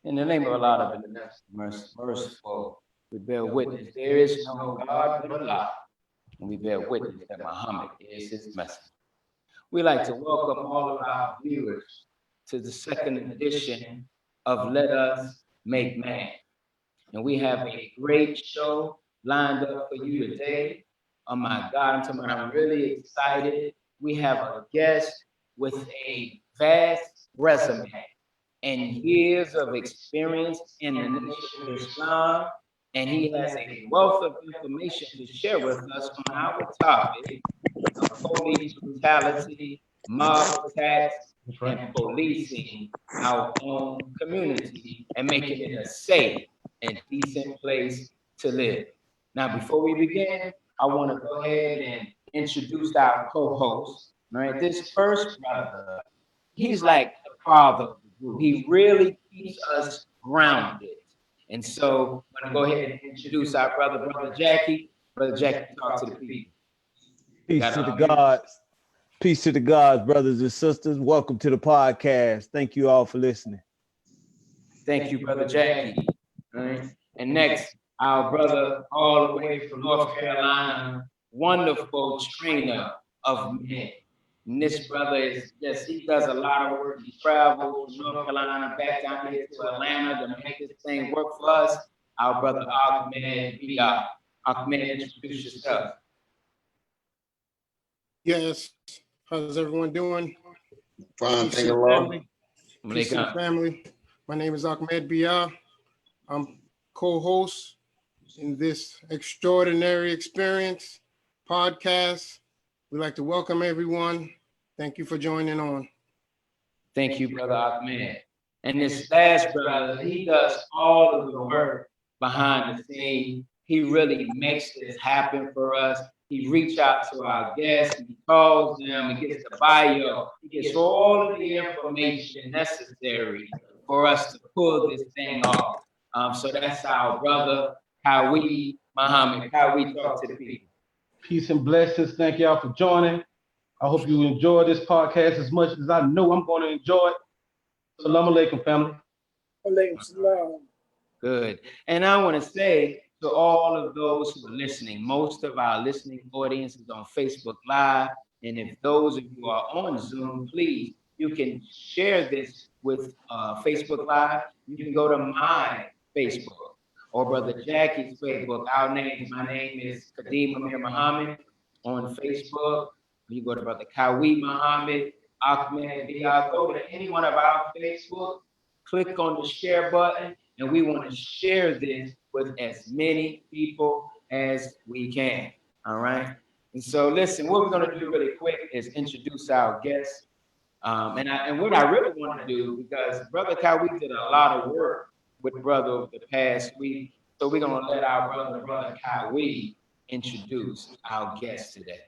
In the name of Allah, the beneficent, merciful, we bear witness there is no God but Allah, and we bear witness that Muhammad is his messenger. We like to welcome all of our viewers to the second edition of Let Us Make Man. And we have a great show lined up for you today. Oh my God, I'm really excited. We have a guest with a vast resume and years of experience in the nation of Islam, and he has a wealth of information to share with us on our topic of police brutality, mob attacks, and policing our own community and making it a safe and decent place to live. Now, before we begin, I want to go ahead and introduce our co-host. All right, this first brother, he's like the father of the group. He really keeps us grounded. And so I'm going to go ahead and introduce our brother Jackie. Brother Jackie, talk to the people. Peace to the gods. Peace to the gods, brothers and sisters. Welcome to the podcast. Thank you all for listening. Thank you, Brother Jackie. All right. And next, our brother all the way from North Carolina, wonderful trainer of men. And this brother is just, he does a lot of work. He travels from North Carolina back down here to Atlanta to make this thing work for us. Our brother Ahmed Biya. Ahmed, introduce yourself. Yes. How's everyone doing? Fine, thank you, Peace to the family. My name is Ahmed Biya. I'm co-host in this extraordinary experience podcast. We'd like to welcome everyone. Thank you for joining on. Thank you, Brother Ahmed. And this last brother, he does all of the work behind the scene. He really makes this happen for us. He reaches out to our guests, he calls them, he gets the bio, he gets all of the information necessary for us to pull this thing off. So that's our brother, Kawi Muhammad. Kawi, talk to the people. Peace and blessings. Thank y'all for joining. I hope you enjoy this podcast as much as I know I'm going to enjoy it. Salam alaikum, family. Alaikum salam. Good. And I want to say to all of those who are listening, most of our listening audience is on Facebook Live. And if those of you are on Zoom, please, you can share this with Facebook Live. You can go to my Facebook or Brother Jackie's Facebook. My name is Kadeem Amir Muhammad on Facebook. You go to Brother Kawi Muhammad, Ahmed Biya. Go to any one of our Facebook, click on the share button, and we want to share this with as many people as we can. All right. And so, listen, what we're going to do really quick is introduce our guests. And what I really want to do, because Brother Kawi did a lot of work with Brother over the past week, so we're going to let our brother Kawi introduce our guest today.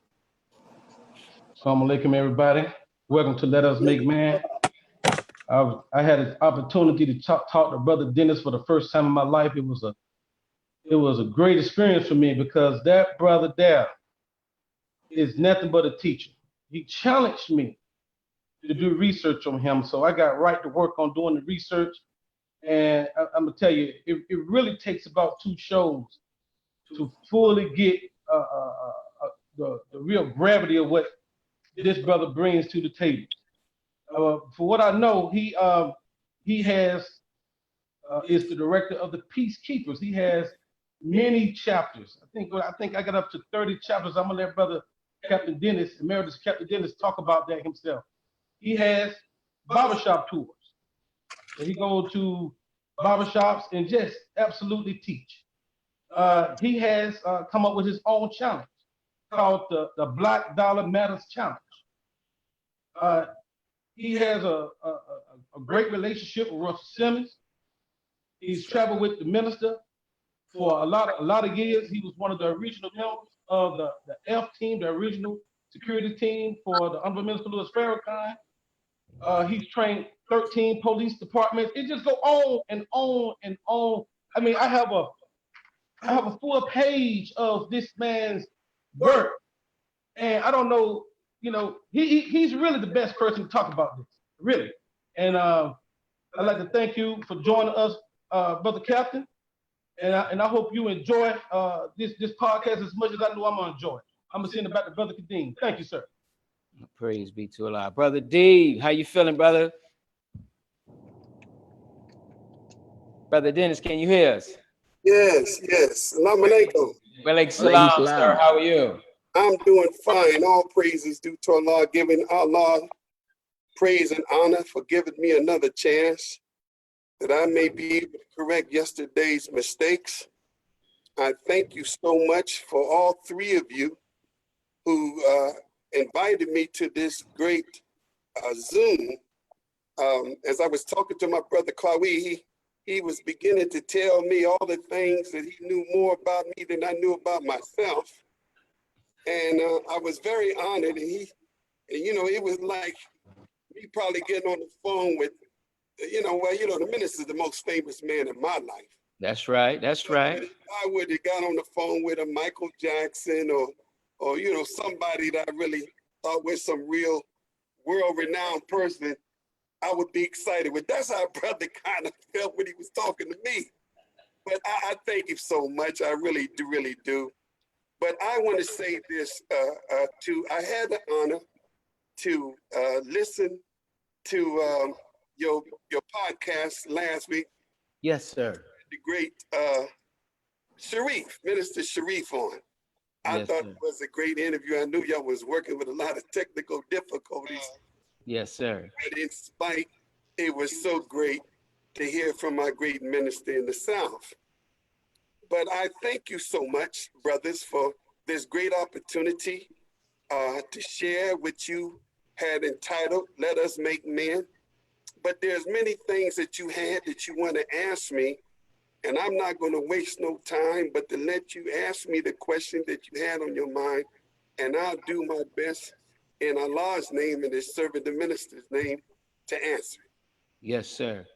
Assalamu alaikum, everybody. Welcome to Let Us Make Man. I had an opportunity to talk to Brother Dennis for the first time in my life. It was a great experience for me because that brother there is nothing but a teacher. He challenged me to do research on him, so I got right to work on doing the research. And I'm gonna tell you, it really takes about 2 shows to fully get the real gravity of what this brother brings to the table. For what I know, he has is the director of the Peacekeepers. He has many chapters. I think I got up to 30 chapters. I'm gonna let Brother Captain Dennis, Emeritus Captain Dennis, talk about that himself. He has barbershop tours. So he goes to barbershops and just absolutely teach. He has come up with his own challenge called the Black Dollar Matters Challenge. He has a great relationship with Russell Simmons. He's traveled with the minister for a lot of years. He was one of the original members of the F team, the original security team for the Honorable Minister Louis Farrakhan. He's trained 13 police departments. It just go on and on and on. I mean, I have a full page of this man's work, and I don't know, he's really the best person to talk about this, really. And I'd like to thank you for joining us, Brother Captain. And I hope you enjoy this podcast as much as I know I'm gonna enjoy it. I'm gonna send it back to Brother Kadeem. Thank you, sir. Praise be to Allah. Brother D, how you feeling, brother? Brother Dennis, can you hear us? Yes, yes. Assalamu alaikum. Walaikum salam, sir. How are you? I'm doing fine. All praises due to Allah, giving Allah praise and honor for giving me another chance that I may be able to correct yesterday's mistakes. I thank you so much for all three of you who invited me to this great Zoom. As I was talking to my brother Klawi, he was beginning to tell me all the things that he knew more about me than I knew about myself. And I was very honored. And it was like me probably getting on the phone with, the minister's the most famous man in my life. That's right. That's right. If I would have got on the phone with a Michael Jackson or somebody that I really thought was some real world-renowned person, I would be excited. But that's how brother kind of felt when he was talking to me. But I thank you so much. I really do. But I want to say this I had the honor to listen to your podcast last week. Yes, sir. The great Minister Sharif on. I thought it was a great interview. I knew y'all was working with a lot of technical difficulties. Yes, sir. But in spite, it was so great to hear from my great minister in the South. But I thank you so much, brothers, for this great opportunity to share what you had entitled, Let Us Make Men. But there's many things that you had that you want to ask me, and I'm not going to waste no time, but to let you ask me the question that you had on your mind, and I'll do my best in Allah's name and His servant, the minister's name, to answer. Yes, sir.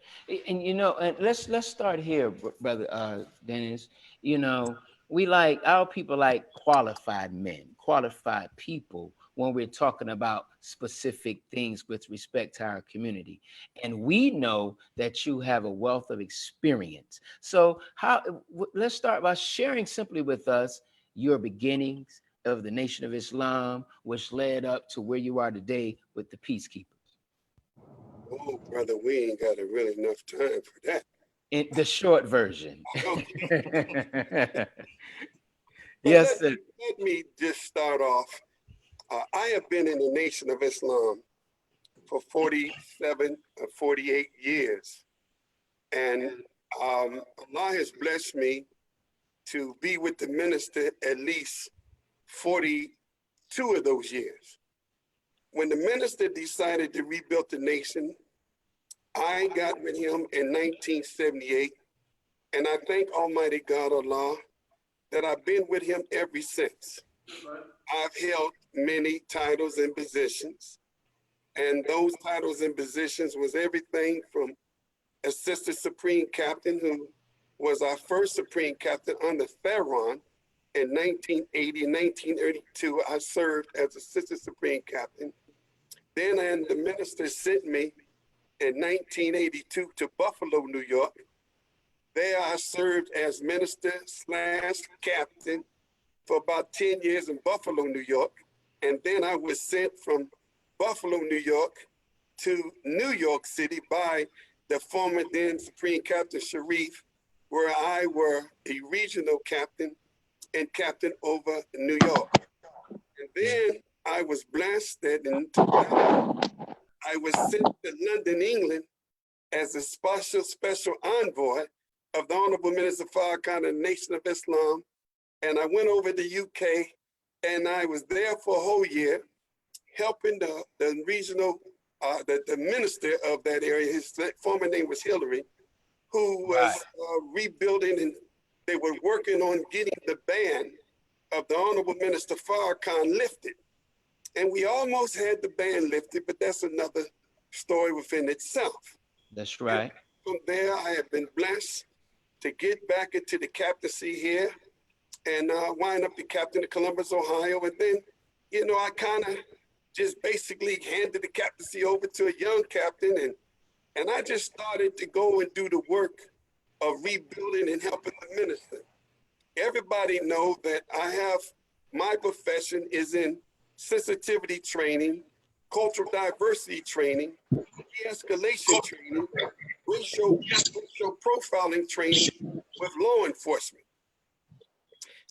And and let's start here, brother Dennis. Our people like qualified men, qualified people when we're talking about specific things with respect to our community. And we know that you have a wealth of experience. So let's start by sharing simply with us your beginnings of the Nation of Islam, which led up to where you are today with the Peacekeepers. Oh, brother, we ain't got really enough time for that. In the short version. Okay. Yes, sir. Let me just start off. I have been in the Nation of Islam for 47 or 48 years. And Allah has blessed me to be with the minister at least 42 of those years. When the minister decided to rebuild the nation, I got with him in 1978. And I thank Almighty God, Allah, that I've been with him ever since. I've held many titles and positions, and those titles and positions was everything from Assistant Supreme Captain, who was our first Supreme Captain under Theron in 1980 and 1982. I served as Assistant Supreme Captain. Then the minister sent me in 1982 to Buffalo, New York. There I served as Minister/Captain for about 10 years in Buffalo, New York. And then I was sent from Buffalo, New York to New York City by the former then Supreme Captain Sharif, where I were a regional captain and captain over New York. And then I was blessed that in 2000, I was sent to London, England as a special envoy of the Honorable Minister Farrakhan and the Nation of Islam. And I went over to UK and I was there for a whole year helping the regional, the minister of that area. His former name was Hillary, who was rebuilding, and they were working on getting the ban of the Honorable Minister Farrakhan lifted. And we almost had the ban lifted, but that's another story within itself. That's right. And from there, I have been blessed to get back into the captaincy here and wind up the captain of Columbus, Ohio. And then, I kind of just basically handed the captaincy over to a young captain. And And I just started to go and do the work of rebuilding and helping the minister. Everybody know that my profession is in sensitivity training, cultural diversity training, de-escalation training, racial profiling training with law enforcement.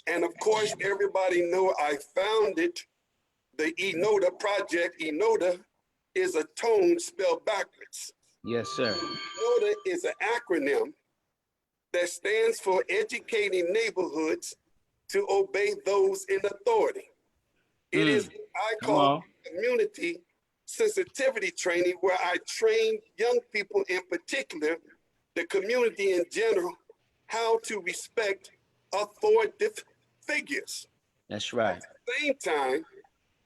And of course, everybody know I founded the ENODA project. ENODA is a tone spelled backwards. Yes, sir. ENODA is an acronym that stands for Educating Neighborhoods to Obey Those in Authority. It is, I call community sensitivity training, where I train young people in particular, the community in general, how to respect authoritative figures. That's right. At the same time,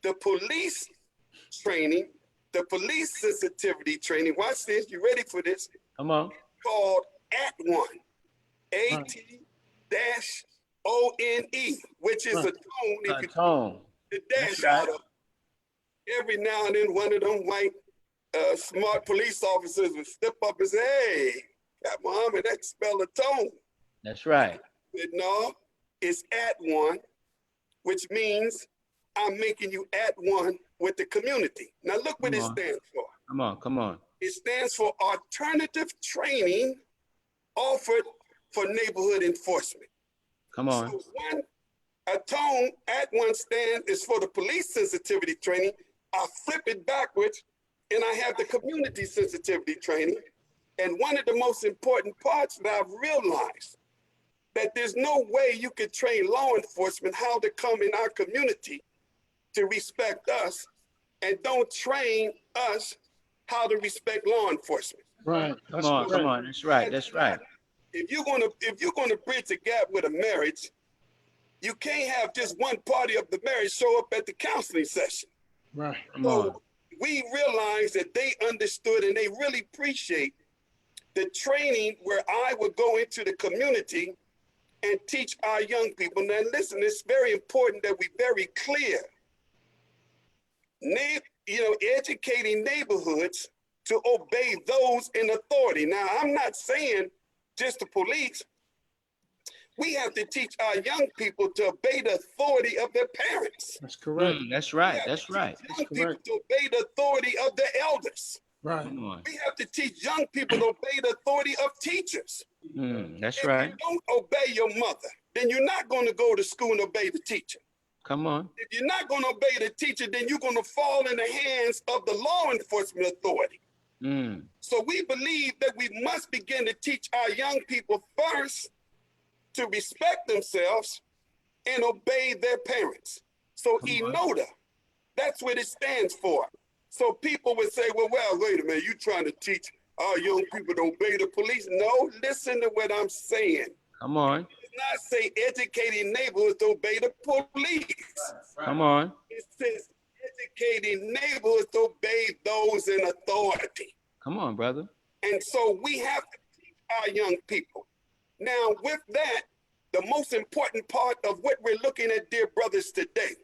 the police training, the police sensitivity training, watch this, you ready for this? Come on. Called @ONE, AT-ONE, which is a tone. If you Tone. the dash out of every now and then, one of them white smart police officers would step up and say, "Hey, Cap Muhammad, that spell a tone." That's right. But no, it's @ONE, which means I'm making you @ONE with the community. Now look what it stands for. Come on, come on. It stands for alternative training offered for neighborhood enforcement. Come on. So a tone @ONE stand is for the police sensitivity training. I flip it backwards and I have the community sensitivity training. And one of the most important parts that I've realized, that there's no way you could train law enforcement how to come in our community to respect us, and don't train us how to respect law enforcement. Right. Come on, come on. That's right. That's right. If you're gonna bridge a gap with a marriage, you can't have just one party of the marriage show up at the counseling session. Right. Come on. So we realized that they understood and they really appreciate the training where I would go into the community and teach our young people. Now listen, it's very important that we very clear. Educating neighborhoods to obey those in authority. Now, I'm not saying just the police. We have to teach our young people to obey the authority of their parents. That's correct. That's right. That's right. Young people to obey the authority of their elders. Right. Come on. We have to teach young people to obey the authority of teachers. That's If right. you don't obey your mother, then you're not going to go to school and obey the teacher. Come on. If you're not going to obey the teacher, then you're going to fall in the hands of the law enforcement authority. So we believe that we must begin to teach our young people first to respect themselves and obey their parents. So ENODA, that's what it stands for. So people would say, well, wait a minute, you trying to teach our young people to obey the police? No, listen to what I'm saying. Come on. It does not say educating neighborhoods to obey the police. Come on. It says educating neighborhoods to obey those in authority. Come on, brother. And so we have to teach our young people. Now, with that, the most important part of what we're looking at, dear brothers, today,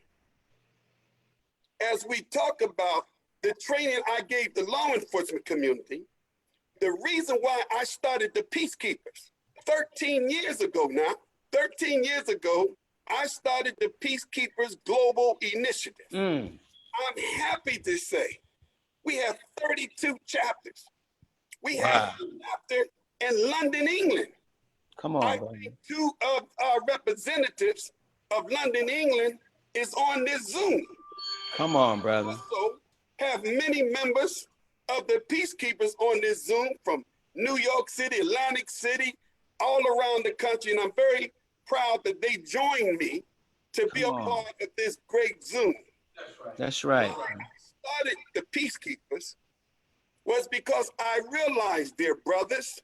as we talk about the training I gave the law enforcement community, the reason why I started the Peacekeepers 13 years ago now, 13 years ago, I started the Peacekeepers Global Initiative. I'm happy to say we have 32 chapters. We have a chapter in London, England. Come on, I brother. think 2 of our representatives of London, England is on this Zoom. Come on, brother. Also have many members of the Peacekeepers on this Zoom from New York City, Atlantic City, all around the country. And I'm very proud that they joined me to be a part of this great Zoom. That's right. Why I started the Peacekeepers was because I realized, dear brothers,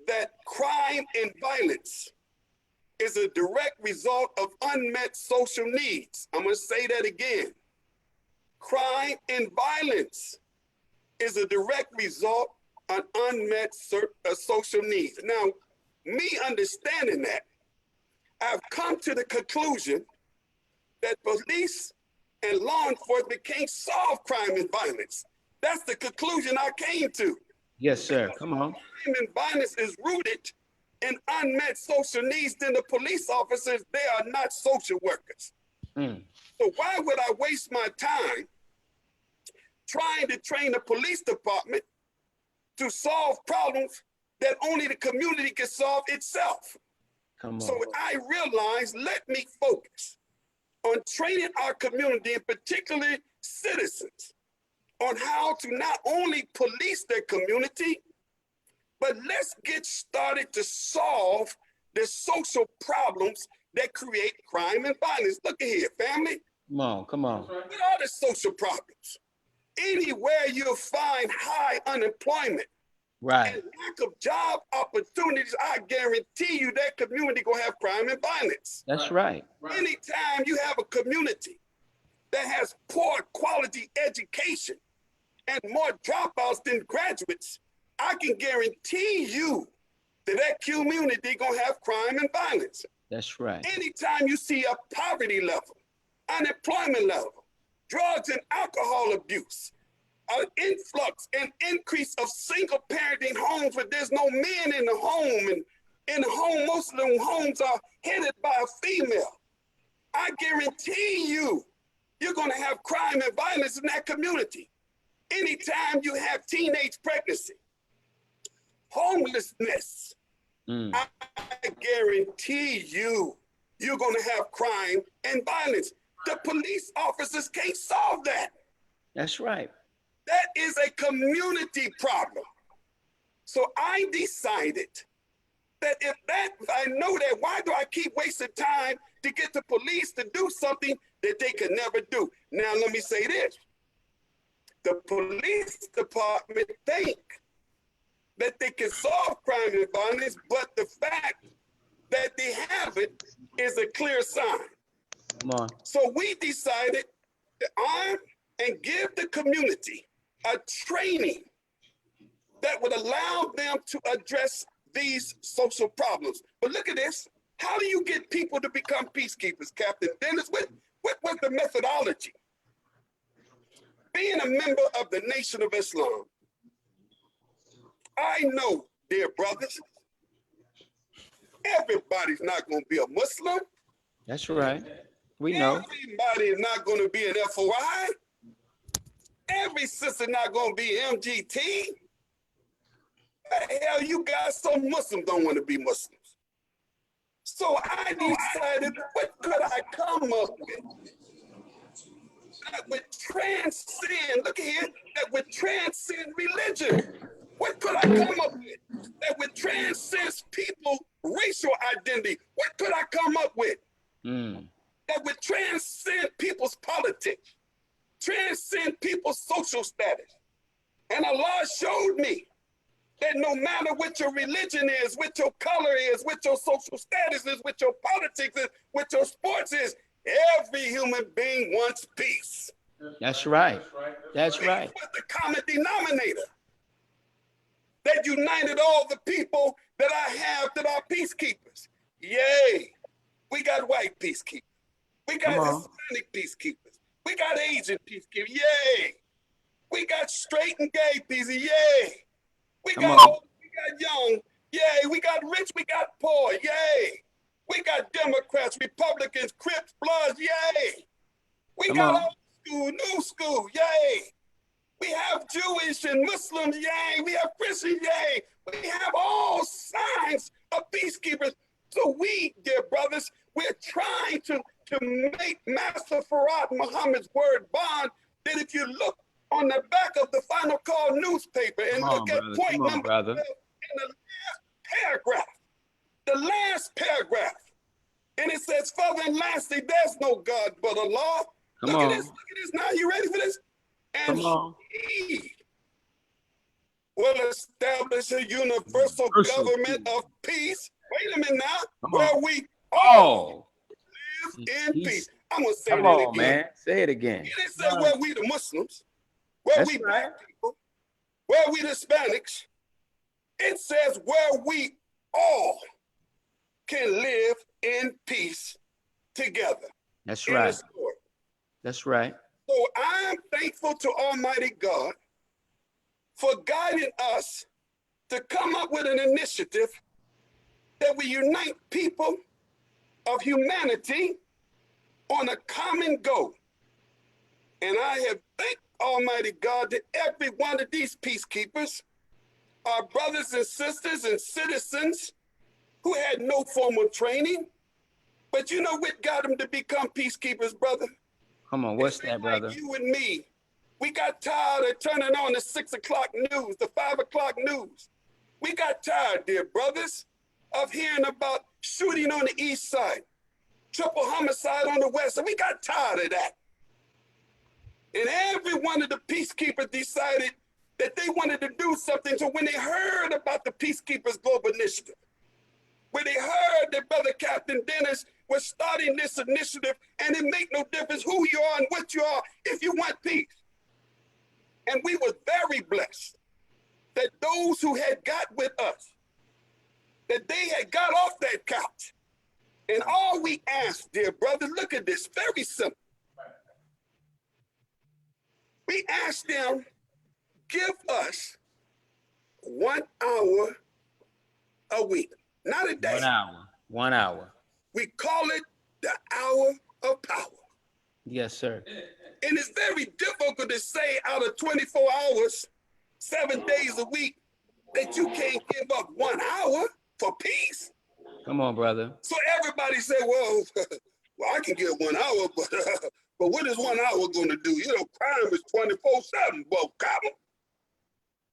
that crime and violence is a direct result of unmet social needs. I'm going to say that again. Crime and violence is a direct result of unmet social needs. Now, me understanding that, I've come to the conclusion that police and law enforcement can't solve crime and violence. That's the conclusion I came to. Yes, sir. Come on. Crime and violence is rooted in unmet social needs, then the police officers, they are not social workers. Mm. So why would I waste my time trying to train the police department to solve problems that only the community can solve itself? Come on. So I realized, let me focus on training our community, and particularly citizens, on how to not only police their community, but let's get started to solve the social problems that create crime and violence. Look at here, family. Come on. Come on. What are the social problems? Anywhere you'll find high unemployment Right. and lack of job opportunities, I guarantee you that community gonna have crime and violence. That's right. Anytime you have a community that has poor quality education and more dropouts than graduates, I can guarantee you that that community gonna have crime and violence. That's right. Anytime you see a poverty level, unemployment level, drugs and alcohol abuse, an influx and increase of single parenting homes where there's no men in the home, and in the home, most of them homes are headed by a female. I guarantee you, you're gonna have crime and violence in that community. Anytime you have teenage pregnancy, homelessness, Mm. I guarantee you, you're gonna have crime and violence. The police officers can't solve that. That's right. That is a community problem. So I decided that if I know that, why do I keep wasting time to get the police to do something that they could never do? Now, let me say this. The police department think that they can solve crime and violence, but the fact that they haven't is a clear sign. Come on. So we decided to arm and give the community a training that would allow them to address these social problems. But look at this. How do you get people to become peacekeepers, Captain Dennis? What was the methodology? Being a member of the Nation of Islam, I know, dear brothers, everybody's not going to be a Muslim. That's right. We know. Everybody is not going to be an FOI. Every sister not going to be MGT. The hell, you guys, some Muslims don't want to be Muslims. So I decided, what could I come up with that would transcend, look here, that would transcend religion? What could I come up with that would transcend people's racial identity? What could I come up with that would transcend people's politics, transcend people's social status? And Allah showed me that no matter what your religion is, what your color is, what your social status is, what your politics is, what your sports is, every human being wants peace. That's right. That's right. Peace was the common denominator that united all the people that I have that are peacekeepers. Yay! We got white peacekeepers. We got Hispanic peacekeepers. We got Asian peacekeepers. Yay! We got straight and gay peacekeepers. Yay! We got old, we got young. Yay! We got rich, we got poor. Yay! We got Democrats, Republicans, Crips, Bloods. Yay! We got old school, new school. Yay! We have Jewish and Muslims, yay. We have Christians, yay. We have all signs of peacekeepers. So we, dear brothers, we're trying to make Master Farad Muhammad's word bond, that if you look on the back of the Final Call newspaper and look at point number 12 in the last paragraph, and it says, further and lastly, there's no God but Allah. Look at this now. You ready for this? And he will establish a universal government of peace. Wait a minute now, where we all live in peace. I'm gonna say that again. Man. Say it again. It didn't say where we the Muslims, where we black people, where we the Hispanics. It says where we all can live in peace together. That's right. That's right. So I'm thankful to Almighty God for guiding us to come up with an initiative that we unite people of humanity on a common goal. And I have thanked Almighty God that every one of these peacekeepers are brothers and sisters and citizens who had no formal training. But you know what got them to become peacekeepers, brother? Come on, what's It's that, like brother? you and me. We got tired of turning on the 6 o'clock news, the 5 o'clock news. We got tired, dear brothers, of hearing about shooting on the east side, triple homicide on the west side. We got tired of that. And every one of the peacekeepers decided that they wanted to do something. So when they heard about the Peacekeepers Global Initiative, when they heard that Brother Captain Dennis was starting this initiative, and it make no difference who you are and what you are if you want peace. And we were very blessed that those who had got with us, that they had got off that couch. And all we asked, dear brother, look at this, very simple. We asked them, give us 1 hour a week, not a day. 1 hour. 1 hour. We call it the hour of power. Yes, sir. And it's very difficult to say out of 24 hours, 7 days a week, that you can't give up 1 hour for peace. Come on, brother. So everybody say, well, I can give 1 hour, but what is 1 hour going to do? You know, crime is 24/7, well, come.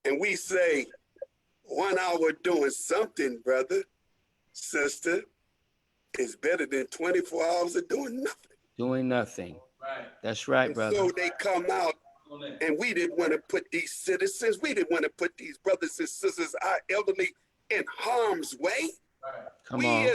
And we say, 1 hour doing something, brother, sister, is better than 24 hours of doing nothing. Doing nothing. That's right, And brother. so they come out, and we didn't want to put these citizens, we didn't want to put these brothers and sisters, our elderly, in harm's way. Come on.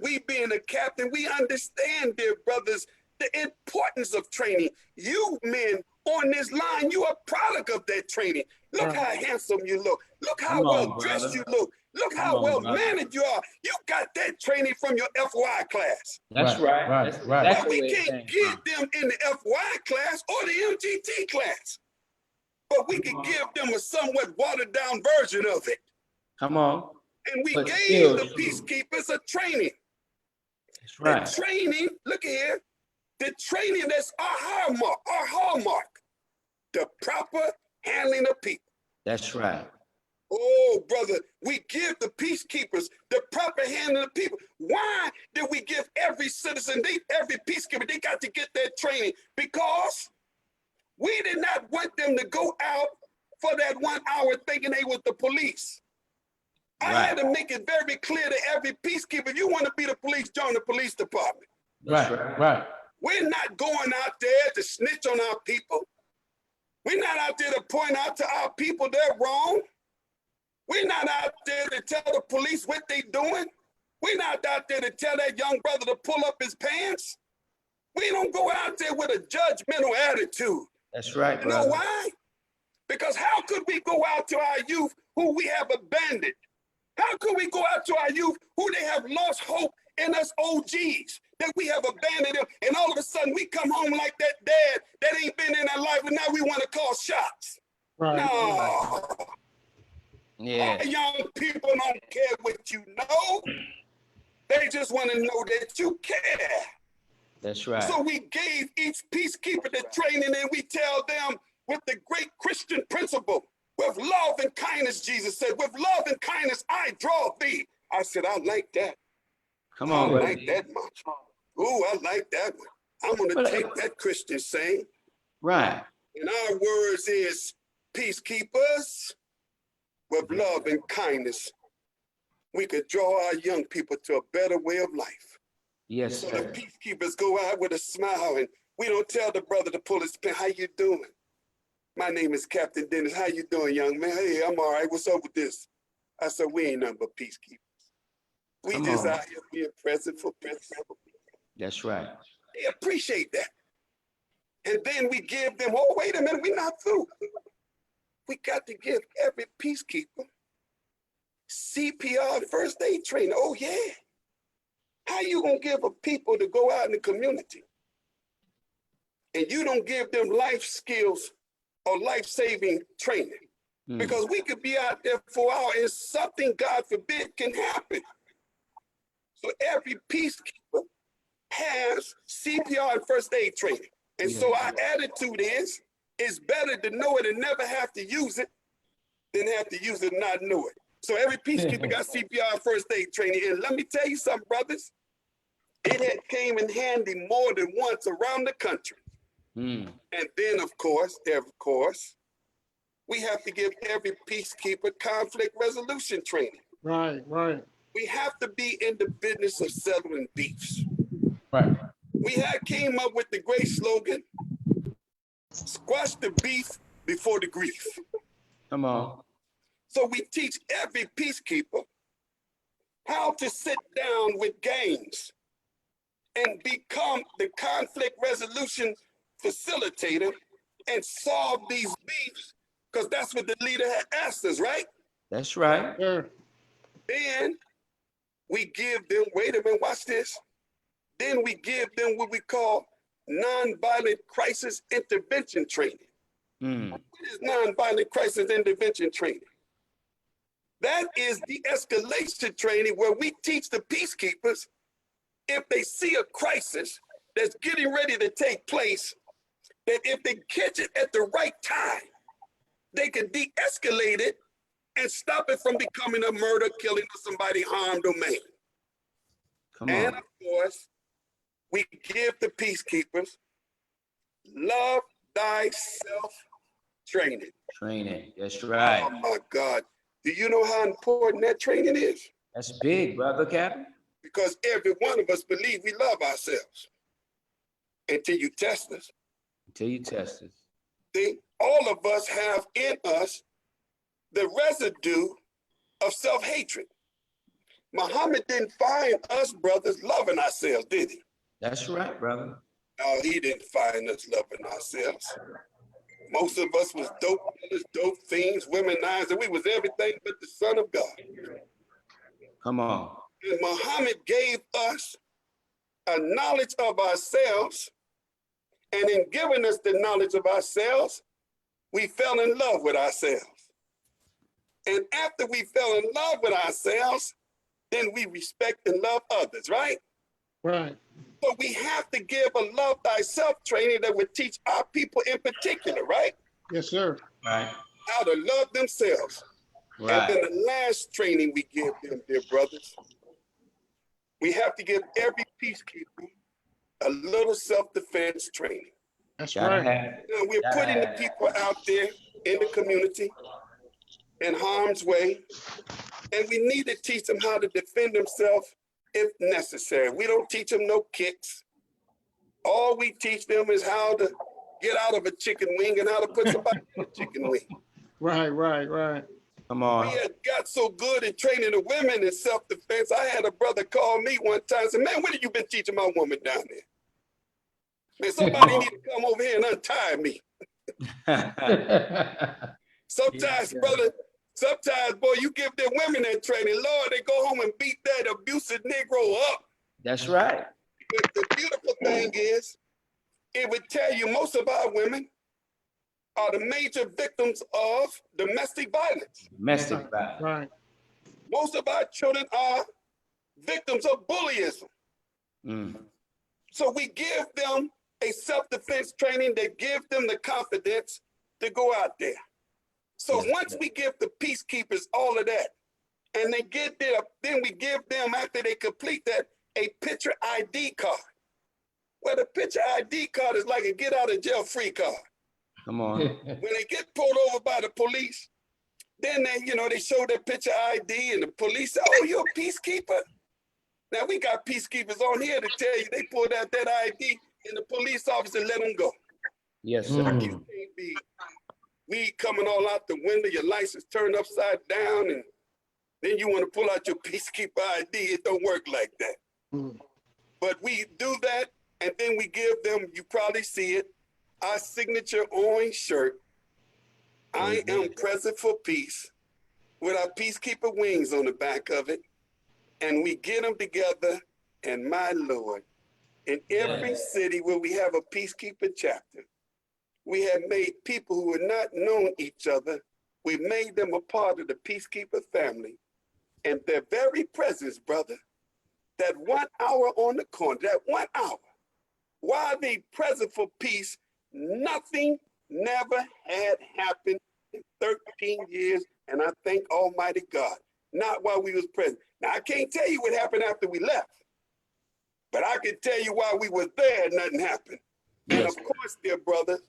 We being a captain, we understand, dear brothers, the importance of training. You men on this line, you are product of that training. Look how handsome you look. Look how Come on, well dressed brother. you look. Look how Come on, well brother. mannered you are. You got that training from your FY class. That's Right, right. right, That's right. But exactly we where it can't came give from. them in the FY class or the MGT class. But we can give them a somewhat watered down version of it. Come on. And we But gave still the true. peacekeepers a training. That's right. The training, look here, the training that's our hallmark, the proper handling of people. That's right. Oh, brother, we give the peacekeepers the proper handling of people. Why did we give every citizen, every peacekeeper, they got to get that training? Because we did not want them to go out for that 1 hour thinking they was the police. I had to make it very clear to every peacekeeper, if you want to be the police, join the police department. Right. We're not going out there to snitch on our people. We're not out there to point out to our people they're wrong. We're not out there to tell the police what they're doing. We're not out there to tell that young brother to pull up his pants. We don't go out there with a judgmental attitude. That's right, You know brother. why? Because how could we go out to our youth who we have abandoned? How could we go out to our youth who they have lost hope in us OGs, that we have abandoned them, and all of a sudden we come home like that dad that ain't been in our life, and now we want to call shots? Right. No. Yeah. Our young people don't care what you know. They just want to know that you care. That's right. So we gave each peacekeeper the training, and we tell them with the great Christian principle, with love and kindness, Jesus said, with love and kindness, I draw thee. I said, I like that. Come I on, brother. like that much. Ooh, I like that one. I'm going to take that Christian saying. Right. And our words is peacekeepers with love and kindness. We could draw our young people to a better way of life. Yes, So the sir. peacekeepers go out with a smile, and we don't tell the brother to pull his pen. How you doing? My name is Captain Dennis. How you doing, young man? Hey, I'm all right. What's up with this? I said, we ain't nothing but peacekeepers. We Come just on. out here being present for present. That's right. They appreciate that. And then we give them, oh, wait a minute, we're not through. We got to give every peacekeeper CPR and first aid training. Oh, yeah. How you gonna give a people to go out in the community and you don't give them life skills or life-saving training? Because we could be out there for hours and something, God forbid, can happen. So every peacekeeper has CPR and first aid training. And so our attitude is, it's better to know it and never have to use it than have to use it and not know it. So every peacekeeper got CPR and first aid training. And let me tell you something, brothers. It had came in handy more than once around the country. And then, of course, we have to give every peacekeeper conflict resolution training. Right, right. We have to be in the business of settling beefs. Right. We had came up with the great slogan, squash the beef before the grief. Come on. So we teach every peacekeeper how to sit down with gangs and become the conflict resolution facilitator and solve these beefs, because that's what the leader had asked us, right? That's right. Sure. Then we give them, wait a minute, watch this. Then we give them what we call nonviolent crisis intervention training. What is nonviolent crisis intervention training? That is de-escalation training where we teach the peacekeepers, if they see a crisis that's getting ready to take place, that if they catch it at the right time, they can de-escalate it and stop it from becoming a murder, killing, or somebody harmed or maimed. Come And on. of course, we give the peacekeepers love thyself training. Training. That's right. Oh my God. Do you know how important that training is? That's big, brother Captain. Because every one of us believe we love ourselves until you test us. Until you test us. See, all of us have in us the residue of self-hatred. Muhammad didn't find us brothers loving ourselves, did he? That's right, brother. No, he didn't find us loving ourselves. Most of us was dope dealers, dope fiends, womenizers, and we was everything but the Son of God. Come on. And Muhammad gave us a knowledge of ourselves, and in giving us the knowledge of ourselves, we fell in love with ourselves. And after we fell in love with ourselves, then we respect and love others, right? Right. So we have to give a love thyself training that would teach our people in particular, right? Yes, sir. Right. How to love themselves. And Right. then the last training we give them, dear brothers, we have to give every peacekeeper a little self-defense training. That's Gotta right. have it. Now, we're putting the people out there in the community in harm's way, and we need to teach them how to defend themselves if necessary. We don't teach them no kicks. All we teach them is how to get out of a chicken wing and how to put somebody in a chicken wing. Right, right, right. Come We on. had got so good at training the women in self-defense. I had a brother call me one time and say, man, what have you been teaching my woman down there? Man, somebody need to come over here and untie me. Sometimes, brother, sometimes, boy, you give them women that training, Lord, they go home and beat that abusive Negro up. That's right. But the beautiful thing is, it would tell you most of our women are the major victims of domestic violence. Domestic violence. Right. Most of our children are victims of bullyism. So we give them a self-defense training that gives them the confidence to go out there. So once we give the peacekeepers all of that, and they get there, then we give them, after they complete that, a picture ID card. Well, the picture ID card is like a get out of jail free card. Come on. When they get pulled over by the police, then they, they show their picture ID and the police say, oh, you're a peacekeeper? Now we got peacekeepers on here to tell you they pulled out that ID and the police officer let them go. Yes, sir. You can't be weed coming all out the window, your license turned upside down, and then you want to pull out your peacekeeper ID. It don't work like that. But we do that, and then we give them, you probably see it, our signature orange shirt. I am present for peace, with our peacekeeper wings on the back of it. And we get them together, and my Lord, in every city where we have a peacekeeper chapter, we have made people who had not known each other We made them a part of the Peacekeeper family. And their very presence, brother, that 1 hour on the corner, that 1 hour, while they present for peace, nothing never had happened in 13 years. And I thank Almighty God, not while we was present. Now, I can't tell you what happened after we left, but I can tell you while we were there, nothing happened. And of course, dear brother,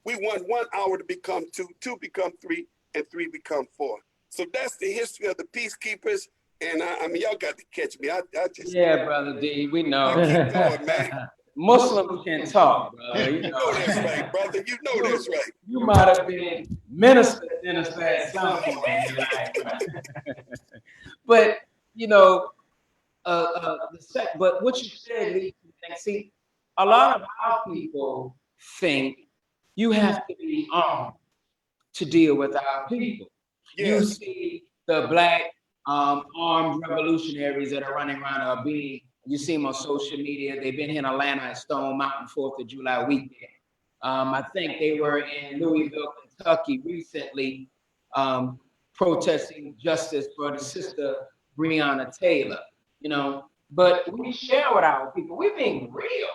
we want 1 hour to become 2, 2 become 3, and 3 become 4. So that's the history of the Peacekeepers. And I mean, y'all got to catch me. I just Brother D, we know. I keep going, man. Muslims can talk, brother. You know that's right, brother. You know that's right. You might have been minister at some point in your life, right? But you know, but what you said leads to think. See, a lot of our people think you have to be armed to deal with our people. You Yes. see the black armed revolutionaries that are running around you see them on social media. They've been here in Atlanta at Stone Mountain 4th of July weekend. I think they were in Louisville, Kentucky recently, protesting justice for the sister Breonna Taylor, you know. But we share with our people, we're being real.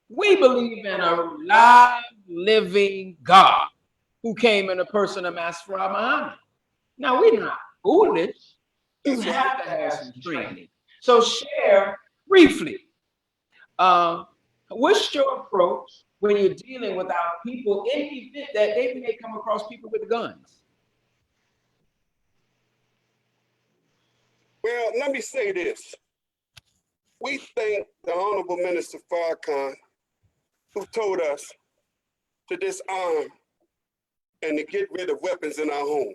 We believe in a live, living God who came in the person of Master Muhammad. Now, we're not foolish. You have to have some training. So share briefly, what's your approach when you're dealing with our people in the event that they may come across people with guns? Well, let me say this. We thank the Honorable Minister Farrakhan, who told us to disarm and to get rid of weapons in our home.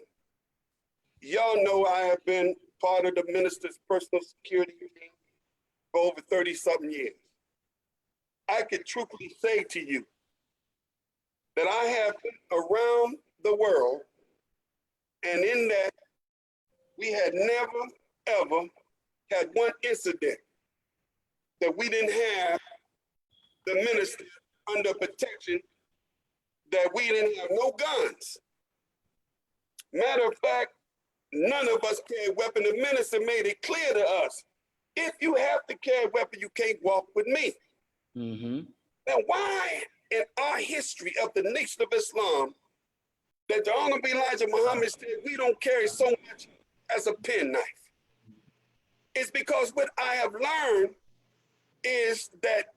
Y'all know I have been part of the minister's personal security team for over 30-something years. I can truthfully say to you that I have been around the world, and in that, we had never, ever had one incident that we didn't have the minister under protection, that we didn't have no guns. Matter of fact, none of us carried weapon. The minister made it clear to us, if you have to carry a weapon, you can't walk with me. Mm-hmm. Now, why in our history of the Nation of Islam that the Honorable Elijah Muhammad said we don't carry so much as a penknife? It's because what I have learned is that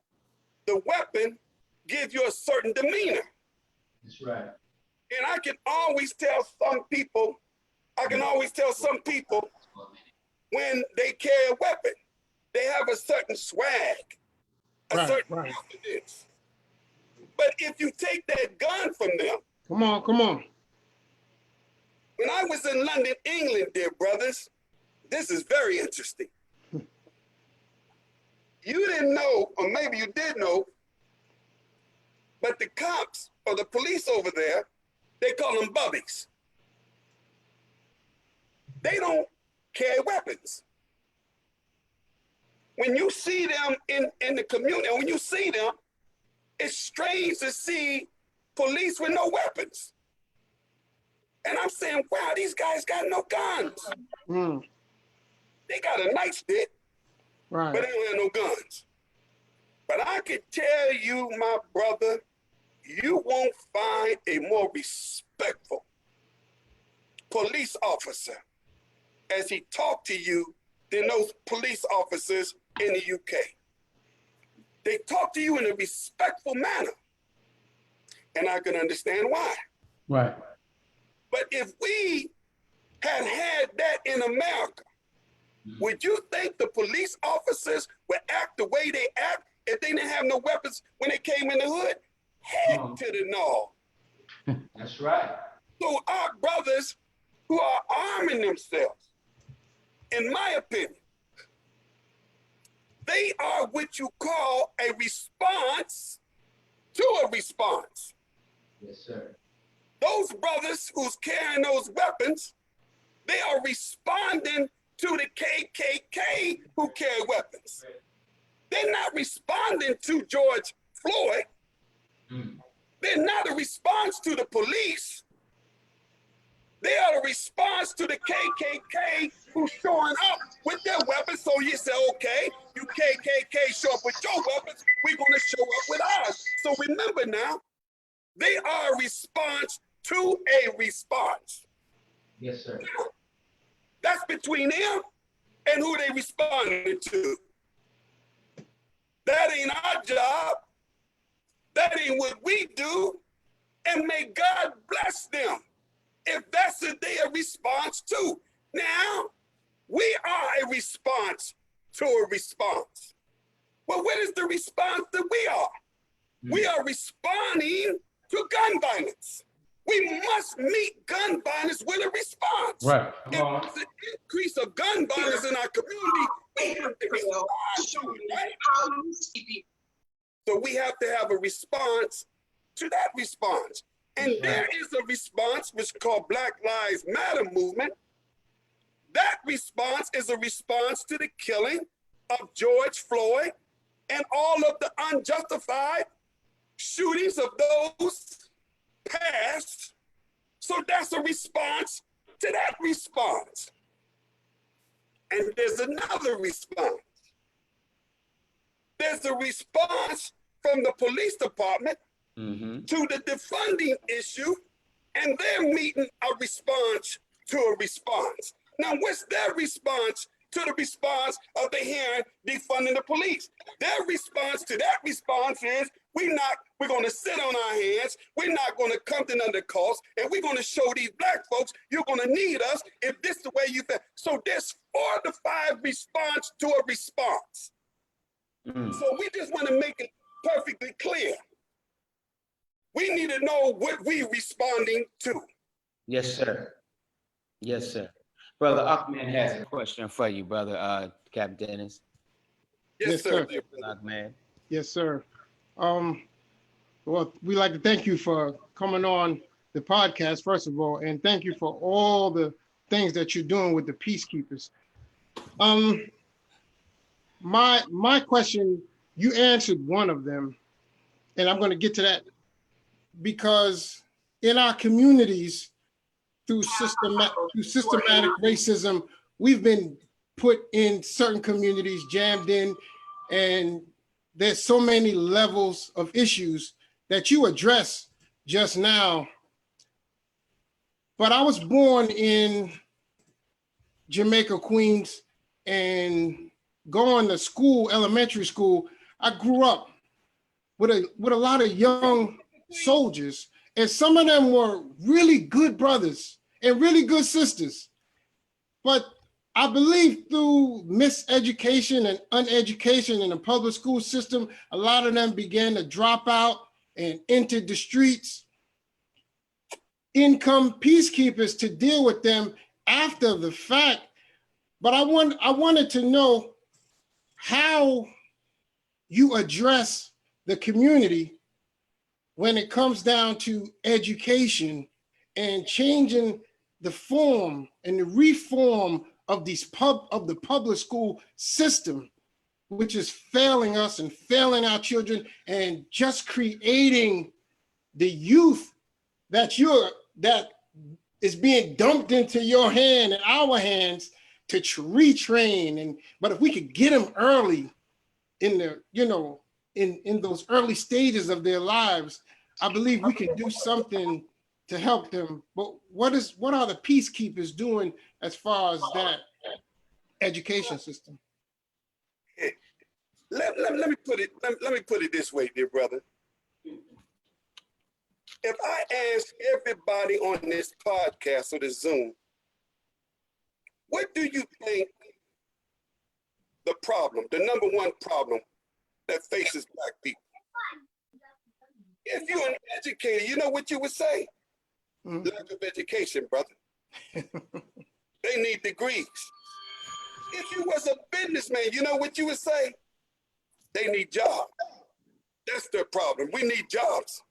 the weapon gives you a certain demeanor. That's right. And I can always tell some people when they carry a weapon, they have a certain swag, a certain confidence. But if you take that gun from them. Come on. When I was in London, England, dear brothers, this is very interesting. You didn't know, or maybe you did know, but the cops or the police over there, they call them bubbies. They don't carry weapons. When you see them in the community, when you see them, it's strange to see police with no weapons. And I'm saying, wow, these guys got no guns. Mm. They got a nightstick, Right. but they don't have no guns. But I can tell you, my brother, you won't find a more respectful police officer as he talked to you than those police officers in the UK. They talk to you in a respectful manner. And I can understand why. Right. But if we had that in America, would you think the police officers would act the way they act if they didn't have no weapons when they came in the hood? Heck to the no. That's right. So our brothers who are arming themselves, in my opinion, they are what you call a response to a response. Yes, sir. Those brothers who's carrying those weapons, they are responding to the KKK who carry weapons. They're not responding to George Floyd. They're not a response to the police. They are the response to the KKK who's showing up with their weapons. So you say, okay, you KKK show up with your weapons, we're gonna show up with ours. So remember now, they are a response to a response. Yes, sir. That's between them and who they responded to. That ain't our job. That ain't what we do. And may God bless them if that's what they are response to. Now, we are a response to a response. Well, what is the response that we are? We are responding to gun violence. We must meet gun violence with a response. Right. If there's an increase of gun violence in our community, we have to respond to it, right? So we have to have a response to that response. And there is a response which is called Black Lives Matter movement. That response is a response to the killing of George Floyd and all of the unjustified shootings of those past. So that's a response to that response. And there's another response. There's a response from the police department to the defunding issue, and they're meeting a response to a response. Now, what's their response to the response of the hearing defunding the police? Their response to that response is, we're going to sit on our hands, we're not going to come to none of the costs, and we're going to show these black folks, you're going to need us if this is the way you feel. So there's 4 to 5 response to a response. So we just want to make it perfectly clear. We need to know what we're responding to. Yes, sir. Yes, sir. Brother Ahmed has a question for you, brother Captain Dennis. Yes, sir. Ahmed. Yes, sir. Well, we'd like to thank you for coming on the podcast, first of all, and thank you for all the things that you're doing with the peacekeepers. My question, you answered one of them, and I'm going to get to that, because in our communities, through systematic racism, we've been put in certain communities, jammed in, and there's so many levels of issues that you address just now. But I was born in Jamaica, Queens, and going to school, elementary school, I grew up with a lot of young soldiers, and some of them were really good brothers and really good sisters. But I believe through miseducation and uneducation in the public school system, a lot of them began to drop out and enter the streets. In come peacekeepers to deal with them after the fact. But I wanted to know how you address the community when it comes down to education and changing the form and the reform of the public school system, which is failing us and failing our children, and just creating the youth that is being dumped into your hand and our hands to retrain. But if we could get them early in the, in those early stages of their lives, I believe we can do something to help them. But what are the peacekeepers doing as far as that education system? Let me put it this way, dear brother. If I ask everybody on this podcast or the Zoom, what do you think the number one problem that faces Black people? If you're an educator, you know what you would say? Lack of education, brother. They need degrees. If you was a businessman, you know what you would say? They need jobs. That's their problem. We need jobs.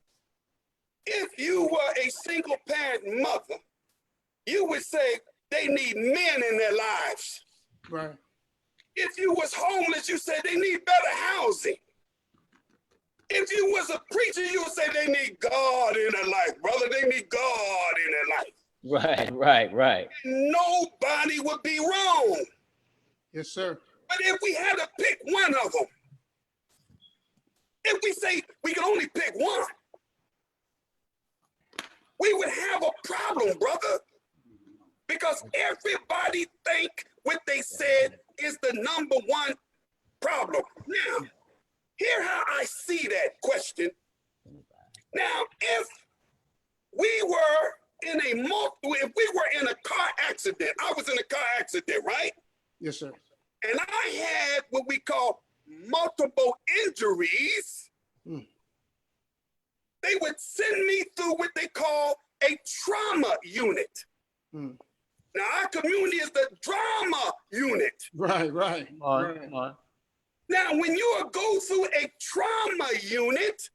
If you were a single parent mother, you would say they need men in their lives. Right. If you was homeless, you say they need better housing. If you was a preacher, you would say they need God in their life, brother. They need God in their life. Right. Nobody would be wrong. Yes, sir. But if we had to pick one of them, if we say we can only pick one, we would have a problem, brother. Because everybody think what they said is the number one problem. Now, here how I see that question. Now, if we were in a car accident, I was in a car accident, right? Yes, sir. And I had what we call multiple injuries, they would send me through what they call a trauma unit. Now, our community is the drama unit. Right. Come on. Now, when you go through a trauma unit,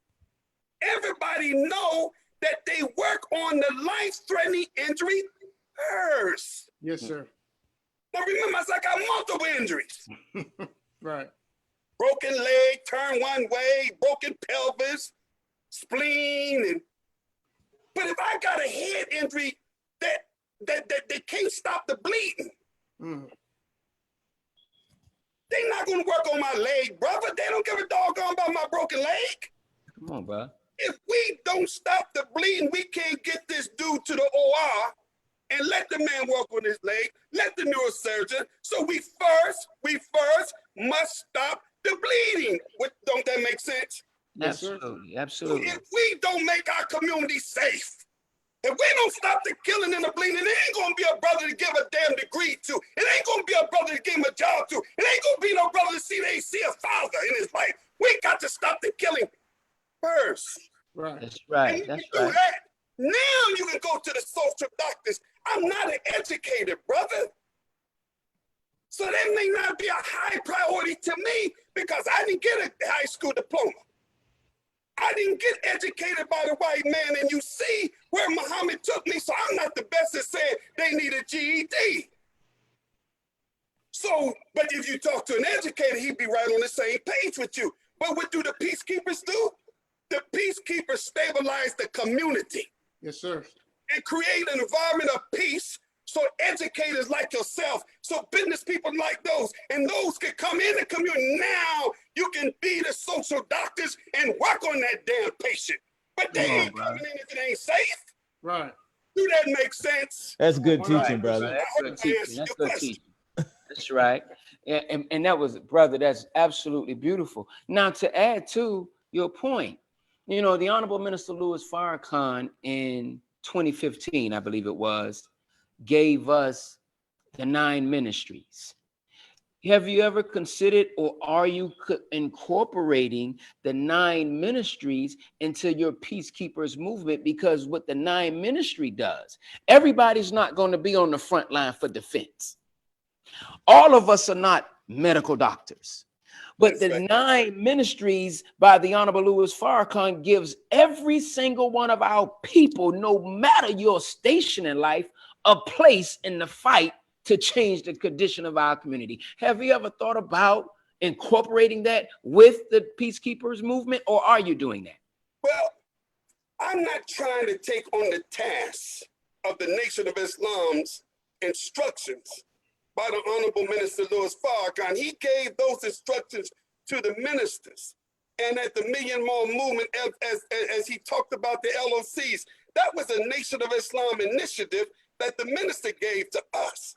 everybody know that they work on the life-threatening injury first. Yes, sir. Now, remember, I got multiple injuries. Right. Broken leg, turn one way, broken pelvis, spleen. But if I got a head injury that they can't stop the bleeding, they're not going to work on my leg, brother. They don't give a doggone about my broken leg. Come on, bro. If we don't stop the bleeding, we can't get this dude to the OR and let the man work on his leg, let the neurosurgeon. So we first must stop the bleeding. Don't that make sense? Absolutely. If we don't make our community safe, if we don't stop the killing and the bleeding, it ain't gonna be a brother to give a damn degree to. It ain't gonna be a brother to give him a job to. It ain't gonna be no brother to see a father in his life. We got to stop the killing first. Right. That's right. And when That's you do right. that, now you can go to the social doctors. I'm not an educated brother. So that may not be a high priority to me because I didn't get a high school diploma. I didn't get educated by the white man, and you see where Muhammad took me, so I'm not the best at saying they need a GED. So, but if you talk to an educator, he'd be right on the same page with you. But what do the peacekeepers do? The peacekeepers stabilize the community. Yes, sir. And create an environment of peace so educators like yourself, so business people like those, and those can come in the community. Now you can be the social doctors and work on that damn patient. But they ain't coming in if it ain't safe. Right. Do that make sense? That's good teaching, Right, brother. That's good teaching. That's good question. teaching. That's right. And that was, brother, that's absolutely beautiful. Now, to add to your point, you know, the Honorable Minister Louis Farrakhan in 2015, I believe it was, gave us the 9 ministries. Have you ever considered, or are you incorporating the 9 ministries into your peacekeepers movement? Because what the 9 ministry does, everybody's not going to be on the front line for defense. All of us are not medical doctors. But the 9 ministries by the Honorable Louis Farrakhan gives every single one of our people, no matter your station in life, a place in the fight to change the condition of our community. Have you ever thought about incorporating that with the peacekeepers movement, or are you doing that? Well, I'm not trying to take on the task of the Nation of Islam's instructions by the Honorable Minister Louis Farrakhan. He gave those instructions to the ministers. And at the Million More Movement, as he talked about the LOCs, that was a Nation of Islam initiative that the minister gave to us.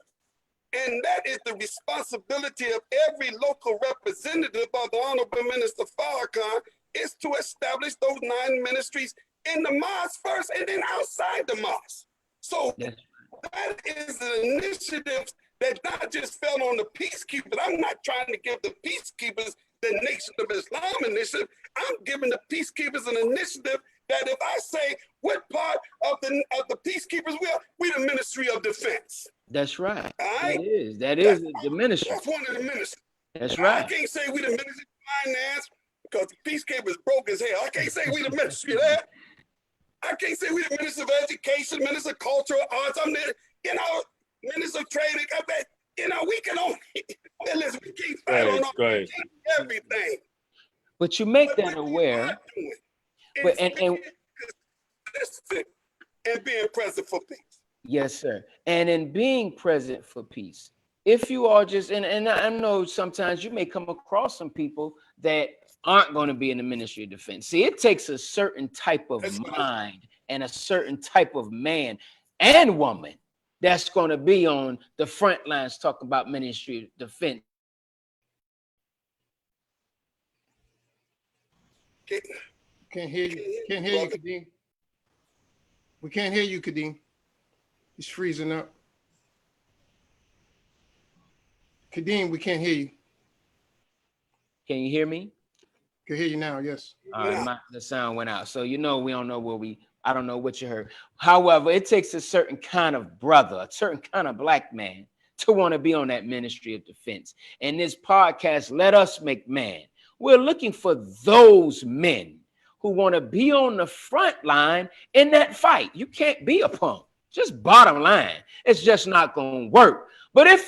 And that is the responsibility of every local representative of the Honorable Minister Farrakhan, is to establish those 9 ministries in the mosque first and then outside the mosque. So that is an initiative that not just fell on the peacekeepers. I'm not trying to give the peacekeepers the Nation of Islam initiative. I'm giving the peacekeepers an initiative that if I say what part of the peacekeepers we the Ministry of Defense. That's right. Right? That is the ministry. That's one of the ministries. That's I right. can't say we the Ministry of Finance because the peacekeepers broke as hell. I can't say we the Ministry of that. I can't say we the Minister of Education, Minister of Cultural Arts. I'm the, Minister of Trade. We can only, listen, we can't fight on everything. But you make that aware. But and and being present for peace. Yes, sir. And in being present for peace, if you are just, and I know sometimes you may come across some people that aren't going to be in the ministry of defense. See, it takes a certain type of That's right. mind and a certain type of man and woman that's going to be on the front lines talking about ministry of defense. Can't hear you. Can't hear you, Kadeem. We can't hear you, Kadeem. He's freezing up. Kadeem, we can't hear you. Can you hear me? Can hear you now, yes. All right, the sound went out. So, we don't know I don't know what you heard. However, it takes a certain kind of brother, a certain kind of black man to want to be on that ministry of defense. And this podcast, Let Us Make Man, we're looking for those men who want to be on the front line in that fight. You can't be a punk. Just bottom line. It's just not going to work. But if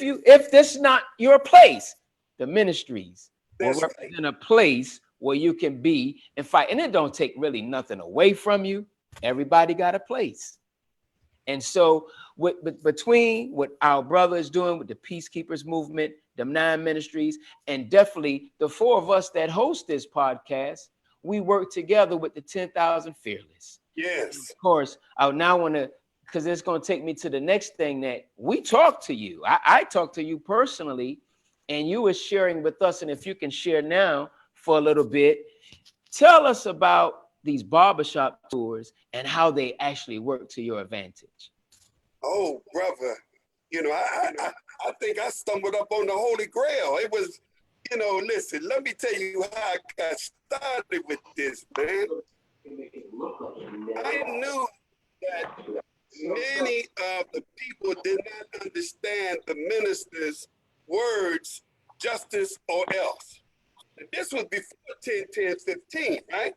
this is not your place, the ministries will represent a place where you can be and fight. And it don't take really nothing away from you. Everybody got a place. And so between what our brother is doing with the Peacekeepers movement, the 9 ministries, and definitely the 4 of us that host this podcast, we work together with the 10,000 Fearless. Yes. And of course, I now want to, because it's going to take me to the next thing that we talk to you. I talk to you personally, and you were sharing with us. And if you can share now for a little bit, tell us about these barbershop tours and how they actually work to your advantage. Oh, brother, I think I stumbled up on the Holy Grail. It was, listen, let me tell you how I got started with this, man. I knew that many of the people did not understand the minister's words, justice or else. And this was before 10/10/15, right?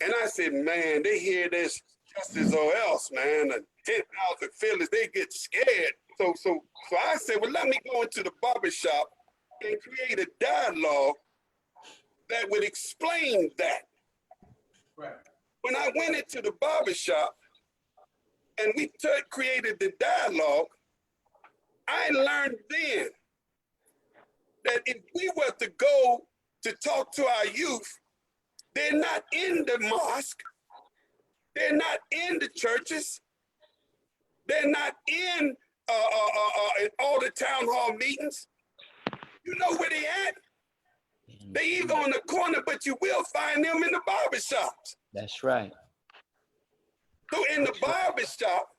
And I said, man, they hear this justice or else, man. The 10,000 Fearless, they get scared. So I said, well, let me go into the barbershop and create a dialogue that would explain that. Right. When I went into the barbershop and we created the dialogue, I learned then that if we were to go to talk to our youth, they're not in the mosque, they're not in the churches, they're not in all the town hall meetings. You know where they at? They either on the corner, but you will find them in the barbershops. That's right. So in the barbershop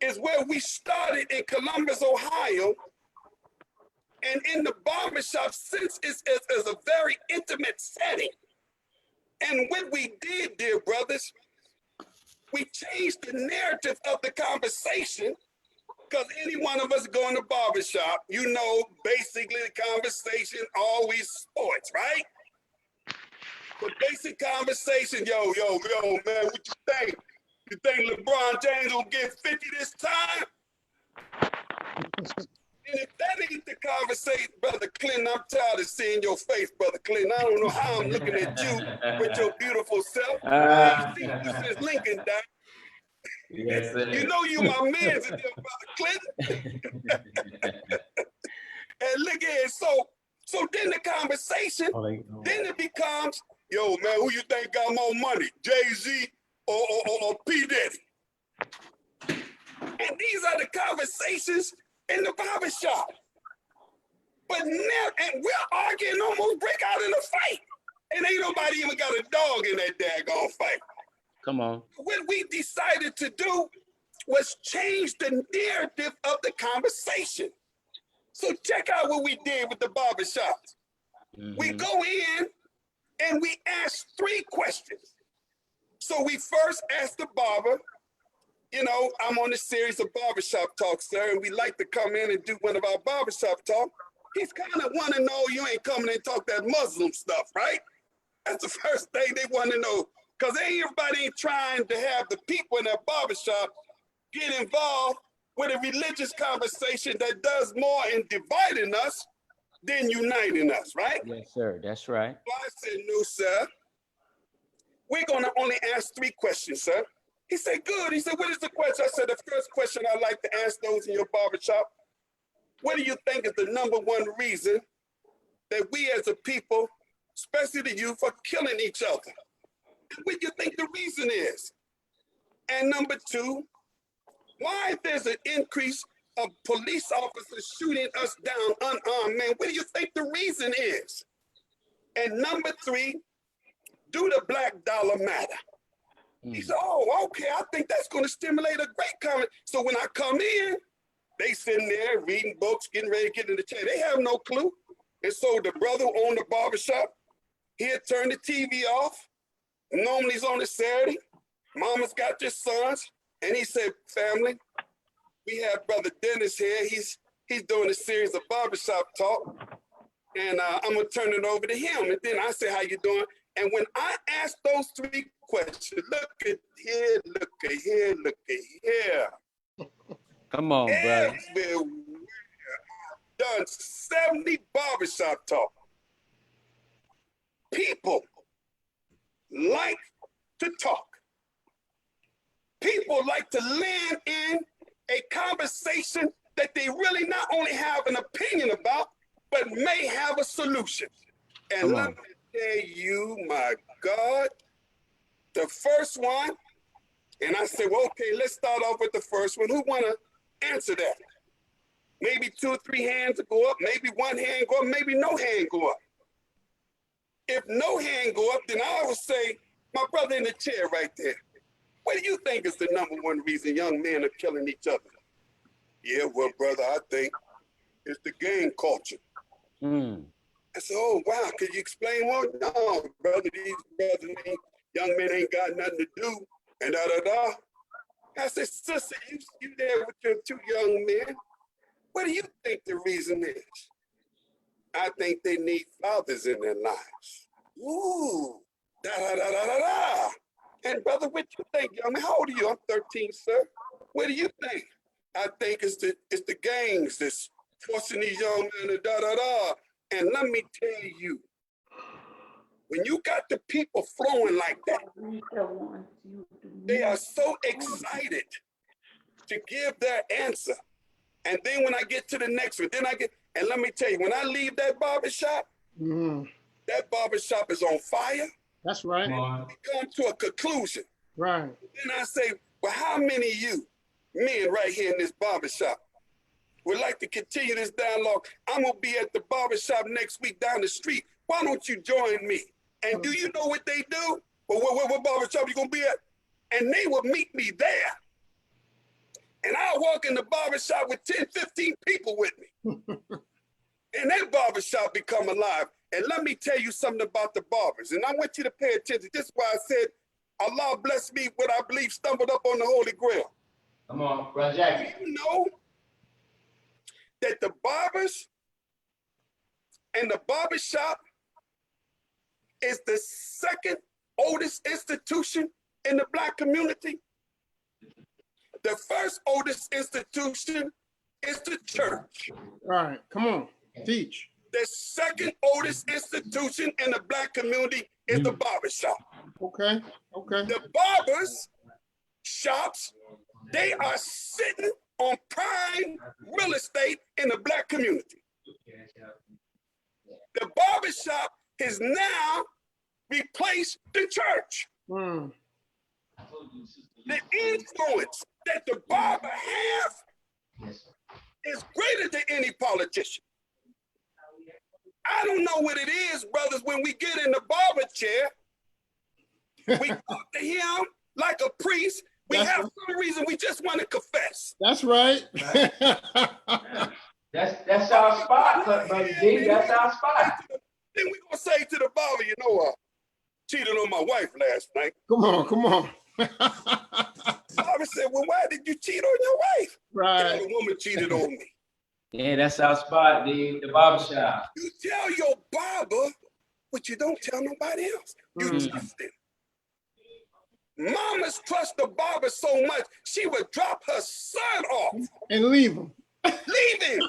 is where we started in Columbus, Ohio. And in the barbershop, since it's a very intimate setting, and what we did, dear brothers, we changed the narrative of the conversation, because any one of us go in the barbershop, basically the conversation always sports, right? The basic conversation, yo, man, what you think? You think LeBron James will get 50 this time? And if that ain't the conversation, Brother Clinton, I'm tired of seeing your face, Brother Clinton. I don't know how I'm looking at you with your beautiful self. I ain't seen you since Lincoln died. Yes, sir. You know you my man's in there, Brother Clinton. And look at it. So then the conversation, then it becomes, yo, man, who you think got more money, Jay-Z or P. Diddy? And these are the conversations in the barbershop. But now, and we're arguing, almost break out in a fight. And ain't nobody even got a dog in that daggone fight. Come on. What we decided to do was change the narrative of the conversation. So check out what we did with the barbershops. Mm-hmm. We go in and we ask 3 questions. So we first ask the barber, I'm on a series of barbershop talks, sir, and we like to come in and do one of our barbershop talk. He's kind of want to know you ain't coming and talk that Muslim stuff, right? That's the first thing they want to know, because everybody ain't trying to have the people in that barbershop get involved with a religious conversation that does more in dividing us than uniting us, right? Yes, sir. That's right. So I said, no, sir. We're going to only ask 3 questions, sir. He said, good. He said, what is the question? I said, the first question I like to ask those in your barbershop, what do you think is the number one reason that we as a people, especially the youth, are killing each other? What do you think the reason is? And number two, why there's an increase of police officers shooting us down unarmed men? What do you think the reason is? And number three, do the black dollar matter? He said, oh, okay, I think that's going to stimulate a great comment. So when I come in, they sitting there reading books, getting ready to get in the chair. They have no clue. And so the brother who owned the barbershop, he had turned the TV off. Normally he's on a Saturday. Mama's got their sons. And he said, family, we have Brother Dennis here. He's doing a series of barbershop talk. And I'm going to turn it over to him. And then I said, how you doing? And when I asked those three questions, look at here, look at here, look at here. Come on, brother. Everywhere I've done 70 barbershop talk. People like to talk. People like to land in a conversation that they really not only have an opinion about, but may have a solution. And let me tell you, my God, the first one, and I said, well, okay, let's start off with the first one. Who want to answer that? Maybe 2 or 3 hands will go up, maybe 1 hand go up, maybe no hand go up. If no hand go up, then I would say, my brother in the chair right there, what do you think is the number one reason young men are killing each other? Yeah, well, brother, I think it's the gang culture. I said, oh, wow, could you explain more? No, brother, these brothers, young men ain't got nothing to do, and da-da-da. I said, sister, you there with your 2 young men. What do you think the reason is? I think they need fathers in their lives. Ooh, da-da-da-da-da-da. And brother, what you think, young man? How old are you? I'm 13, sir. What do you think? I think it's the gangs that's forcing these young men to da-da-da. And let me tell you, when you got the people flowing like that, they are so excited to give their answer. And then when I get to the next one, and let me tell you, when I leave that barbershop, that barbershop is on fire. That's right. We come to a conclusion. Right. Then I say, well, how many of you men right here in this barbershop would like to continue this dialogue? I'm going to be at the barbershop next week down the street. Why don't you join me? And do you know what they do? Well, what barbershop you going to be at? And they will meet me there. And I'll walk in the barbershop with 10, 15 people with me. And that barbershop become alive. And let me tell you something about the barbers. And I want you to pay attention. This is why I said, Allah bless me what I believe stumbled up on the Holy Grail. Come on, Brother Jackie. Do you know that the barbers and the barbershop is the second oldest institution in the Black community? The first oldest institution is the church. Right. Come on. Teach. The second oldest institution in the Black community is the barbershop. Okay. Okay. The barbers shops, they are sitting on prime real estate in the Black community. The barbershop has now replaced the church. The influence that the barber have is greater than any politician. I don't know what it is, brothers, when we get in the barber chair, we talk to him like a priest. We have some reason we just want to confess. That's right. That's our spot, Brother D. That's our spot. Then we gonna say to the barber, you know, cheated on my wife last night. Come on, come on. Barber said, well, why did you cheat on your wife? Right. The woman cheated on me. Yeah, that's our spot, the barbershop. You tell your barber, but you don't tell nobody else. You trust him. Mamas trust the barber so much, she would drop her son off. And leave him. Leave him.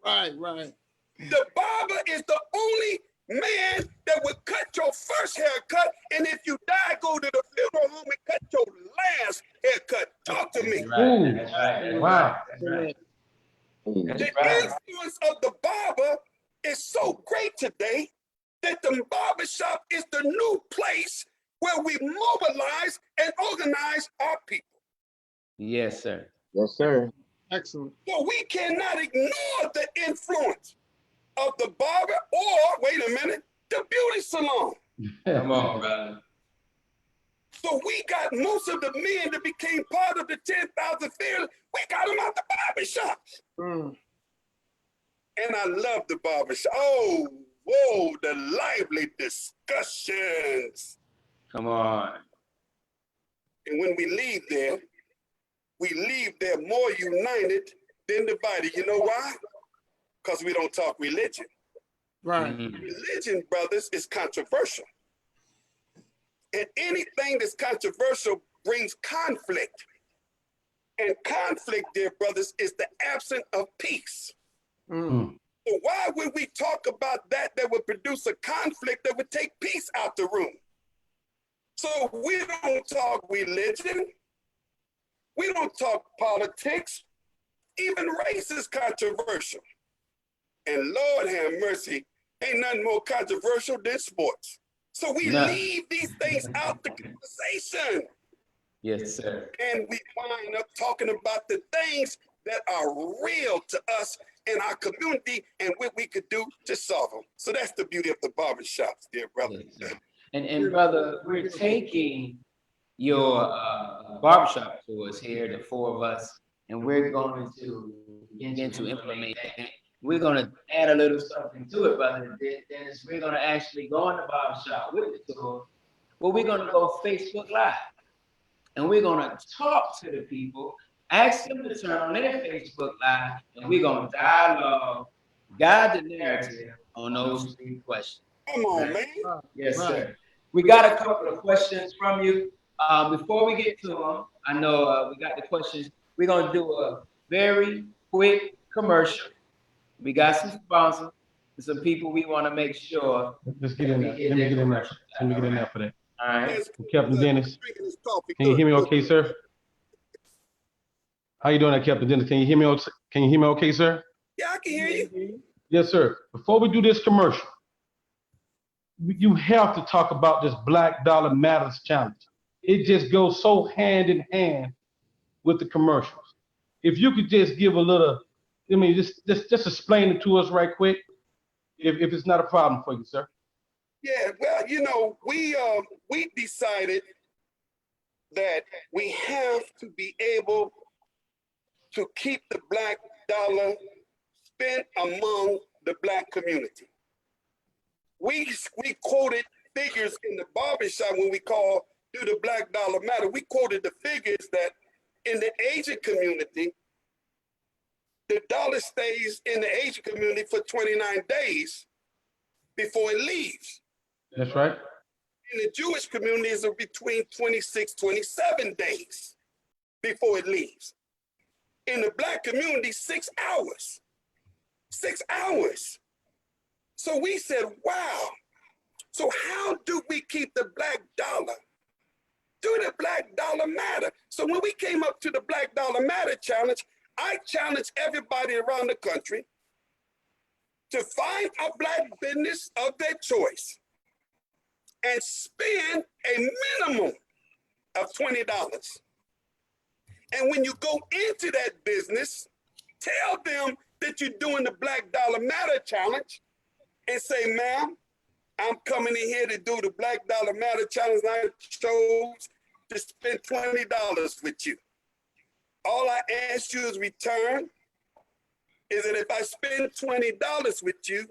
Right, right. The barber is the only man that would cut your first haircut, and if you die, go to the funeral home and cut your last haircut. Talk to me. Ooh, wow. The influence of the barber is so great today that the barbershop is the new place where we mobilize and organize our people. Yes, sir. Yes, sir. Excellent. So we cannot ignore the influence of the barber or, wait a minute, the beauty salon. Come on, brother. So we got most of the men that became part of the 10,000 Fearless, we got them out the barbershop. Mm. And I love the barbershop. Oh, whoa, the lively discussions. Come on. And when we leave there more united than divided. You know why? Because we don't talk religion. Right. Religion, brothers, is controversial. And anything that's controversial brings conflict. And conflict, dear brothers, is the absence of peace. Mm. So why would we talk about that would produce a conflict that would take peace out the room? So we don't talk religion. We don't talk politics. Even race is controversial. And Lord have mercy, ain't nothing more controversial than sports. So we leave these things out the conversation. Yes, sir. And we wind up talking about the things that are real to us in our community and what we could do to solve them. So that's the beauty of the barbershops, dear brother. Yes, and brother, we're taking your barbershop tours here, the four of us, and we're going to begin to implement that. We're going to add a little something to it, brother Dennis. We're going to actually go in the barbershop with the tour, but we're going to go Facebook Live. And we're going to talk to the people, ask them to turn on their Facebook Live, and we're going to dialogue, guide the narrative on those 3 questions. Come on, man. Yes, sir. We got a couple of questions from you. Before we get to them, I know we got the questions. We're going to do a very quick commercial. We got some sponsors and some people we want to make sure. Let's get in there. Let me get in there. Let me get in there for that. All right. Captain Dennis, can you hear me okay, sir? How you doing there, Captain Dennis? Can you hear me? Can you hear me okay, sir? Yeah, I can hear you. Yes, sir. Before we do this commercial, you have to talk about this Black Dollar Matters Challenge. It just goes so hand in hand with the commercials. If you could just give a little, I mean, just explain it to us right quick, if it's not a problem for you, sir. Yeah, well, you know, we decided that we have to be able to keep the Black dollar spent among the Black community. We quoted figures in the barbershop when we call Do the Black Dollar Matter? We quoted the figures that in the Asian community, the dollar stays in the Asian community for 29 days before it leaves. That's right. In the Jewish community, it's between 26, 27 days before it leaves. In the Black community, 6 hours. 6 hours. So we said, wow. So how do we keep the Black dollar? Do the Black Dollar Matter? So when we came up to the Black Dollar Matter Challenge, I challenged everybody around the country to find a Black business of their choice and spend a minimum of $20. And when you go into that business, tell them that you're doing the Black Dollar Matter Challenge and say, ma'am, I'm coming in here to do the Black Dollar Matter Challenge. And I chose to spend $20 with you. All I ask you is return is that if I spend $20 with you,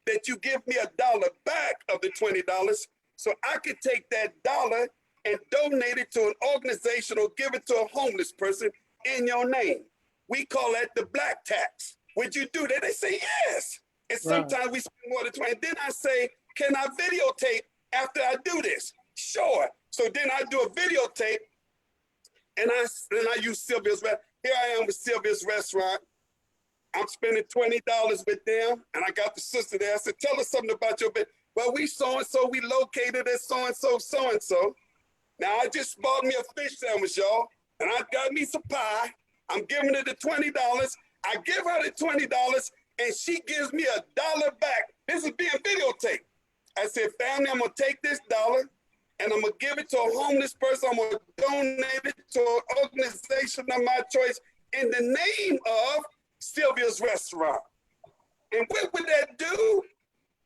that you give me $1 back of the $20 so I could take that dollar and donate it to an organization or give it to a homeless person in your name. We call that the Black tax. Would you do that? They say yes. And sometimes we spend more than 20. Then I say, can I videotape after I do this? Sure. So then I do a videotape and I use Sylvia's Restaurant. Here I am with Sylvia's Restaurant. I'm spending $20 with them, and I got the sister there. I said, tell us something about your business. Well, we so-and-so, we located at so-and-so, so-and-so. Now, I just bought me a fish sandwich, y'all, and I got me some pie. I'm giving her the $20. I give her the $20, and she gives me $1 back. This is being videotaped. I said, family, I'm going to take this $1, and I'm going to give it to a homeless person. I'm going to donate it to an organization of my choice in the name of Sylvia's Restaurant. And what would that do?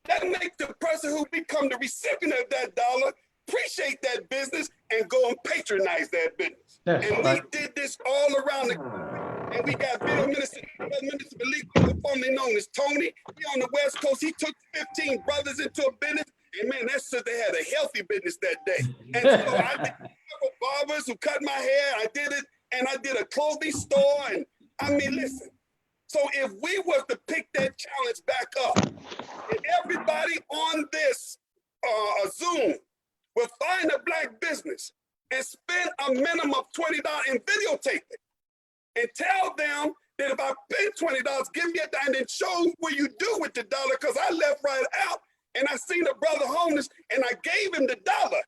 That makes the person who become the recipient of that $1 appreciate that business and go and patronize that business. That's and right. we did this all around the country. And we got video minister Malik, formerly known as Tony. He on the West Coast. He took 15 brothers into a business. And man, that's so they had a healthy business that day. And so I did several barbers who cut my hair. I did it, and I did a clothing store. And I mean, listen. So if we were to pick that challenge back up, and everybody on this Zoom will find a Black business and spend a minimum of $20 and videotape it, and tell them that if I pay $20, give me $1 and then show what you do with the $1, because I left right out and I seen a brother homeless and I gave him the $1.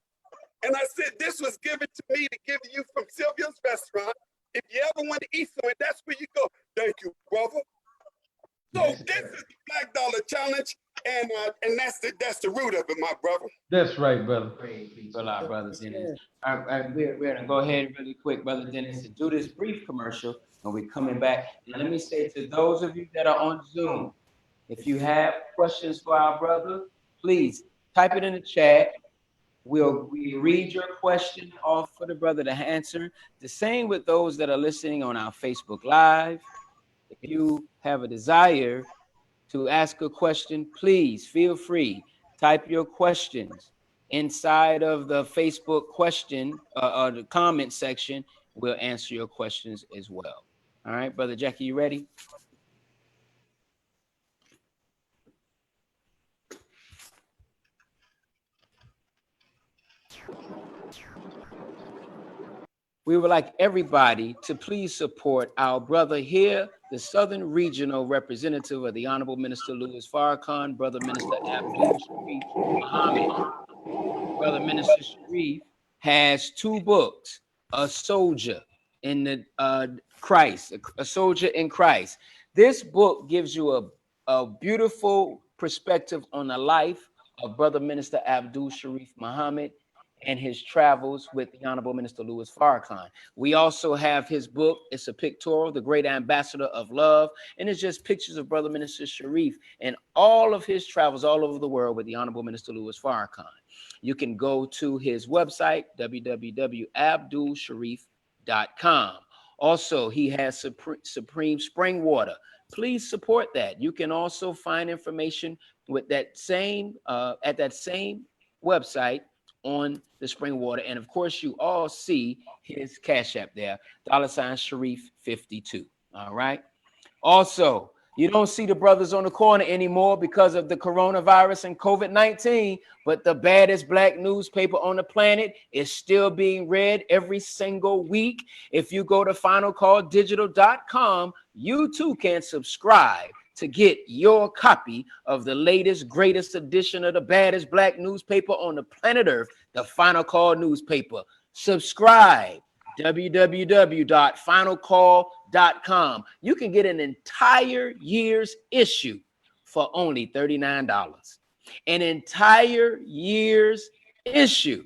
And I said, this was given to me to give you from Sylvia's Restaurant. If you ever want to eat something, that's where you go. Thank you, brother. So this is the Black Dollar Challenge, and that's the root of it, my brother. That's right, brother. Praise for our brothers Dennis. We're gonna go ahead really quick, brother Dennis, to do this brief commercial, and we're coming back. And let me say to those of you that are on Zoom, if you have questions for our brother, please type it in the chat. We read your question off for the brother to answer. The same with those that are listening on our Facebook Live. If you have a desire to ask a question, please feel free. Type your questions inside of the Facebook question or the comment section. We'll answer your questions as well. All right, brother Jackie, you ready? We would like everybody to please support our brother here, the Southern Regional Representative of the Honorable Minister Louis Farrakhan, Brother Minister Abdul Sharif Muhammad. Brother Minister Sharif has 2 books, A Soldier in the Christ, A Soldier in Christ. This book gives you a beautiful perspective on the life of Brother Minister Abdul Sharif Muhammad and his travels with the Honorable Minister Louis Farrakhan. We also have his book. It's a pictorial, The Great Ambassador of Love, and it's just pictures of Brother Minister Sharif and all of his travels all over the world with the Honorable Minister Louis Farrakhan. You can go to his website, www.abdulsharif.com. Also, he has Supreme Spring Water. Please support that. You can also find information with that same at that same website on the spring water. And of course, you all see his Cash App there, $Sharif52. All right. Also, you don't see the brothers on the corner anymore because of the coronavirus and COVID-19, but the baddest Black newspaper on the planet is still being read every single week. If you go to finalcalldigital.com, you too can subscribe to get your copy of the latest, greatest edition of the baddest Black newspaper on the planet Earth, the Final Call newspaper. Subscribe, www.finalcall.com. You can get an entire year's issue for only $39. An entire year's issue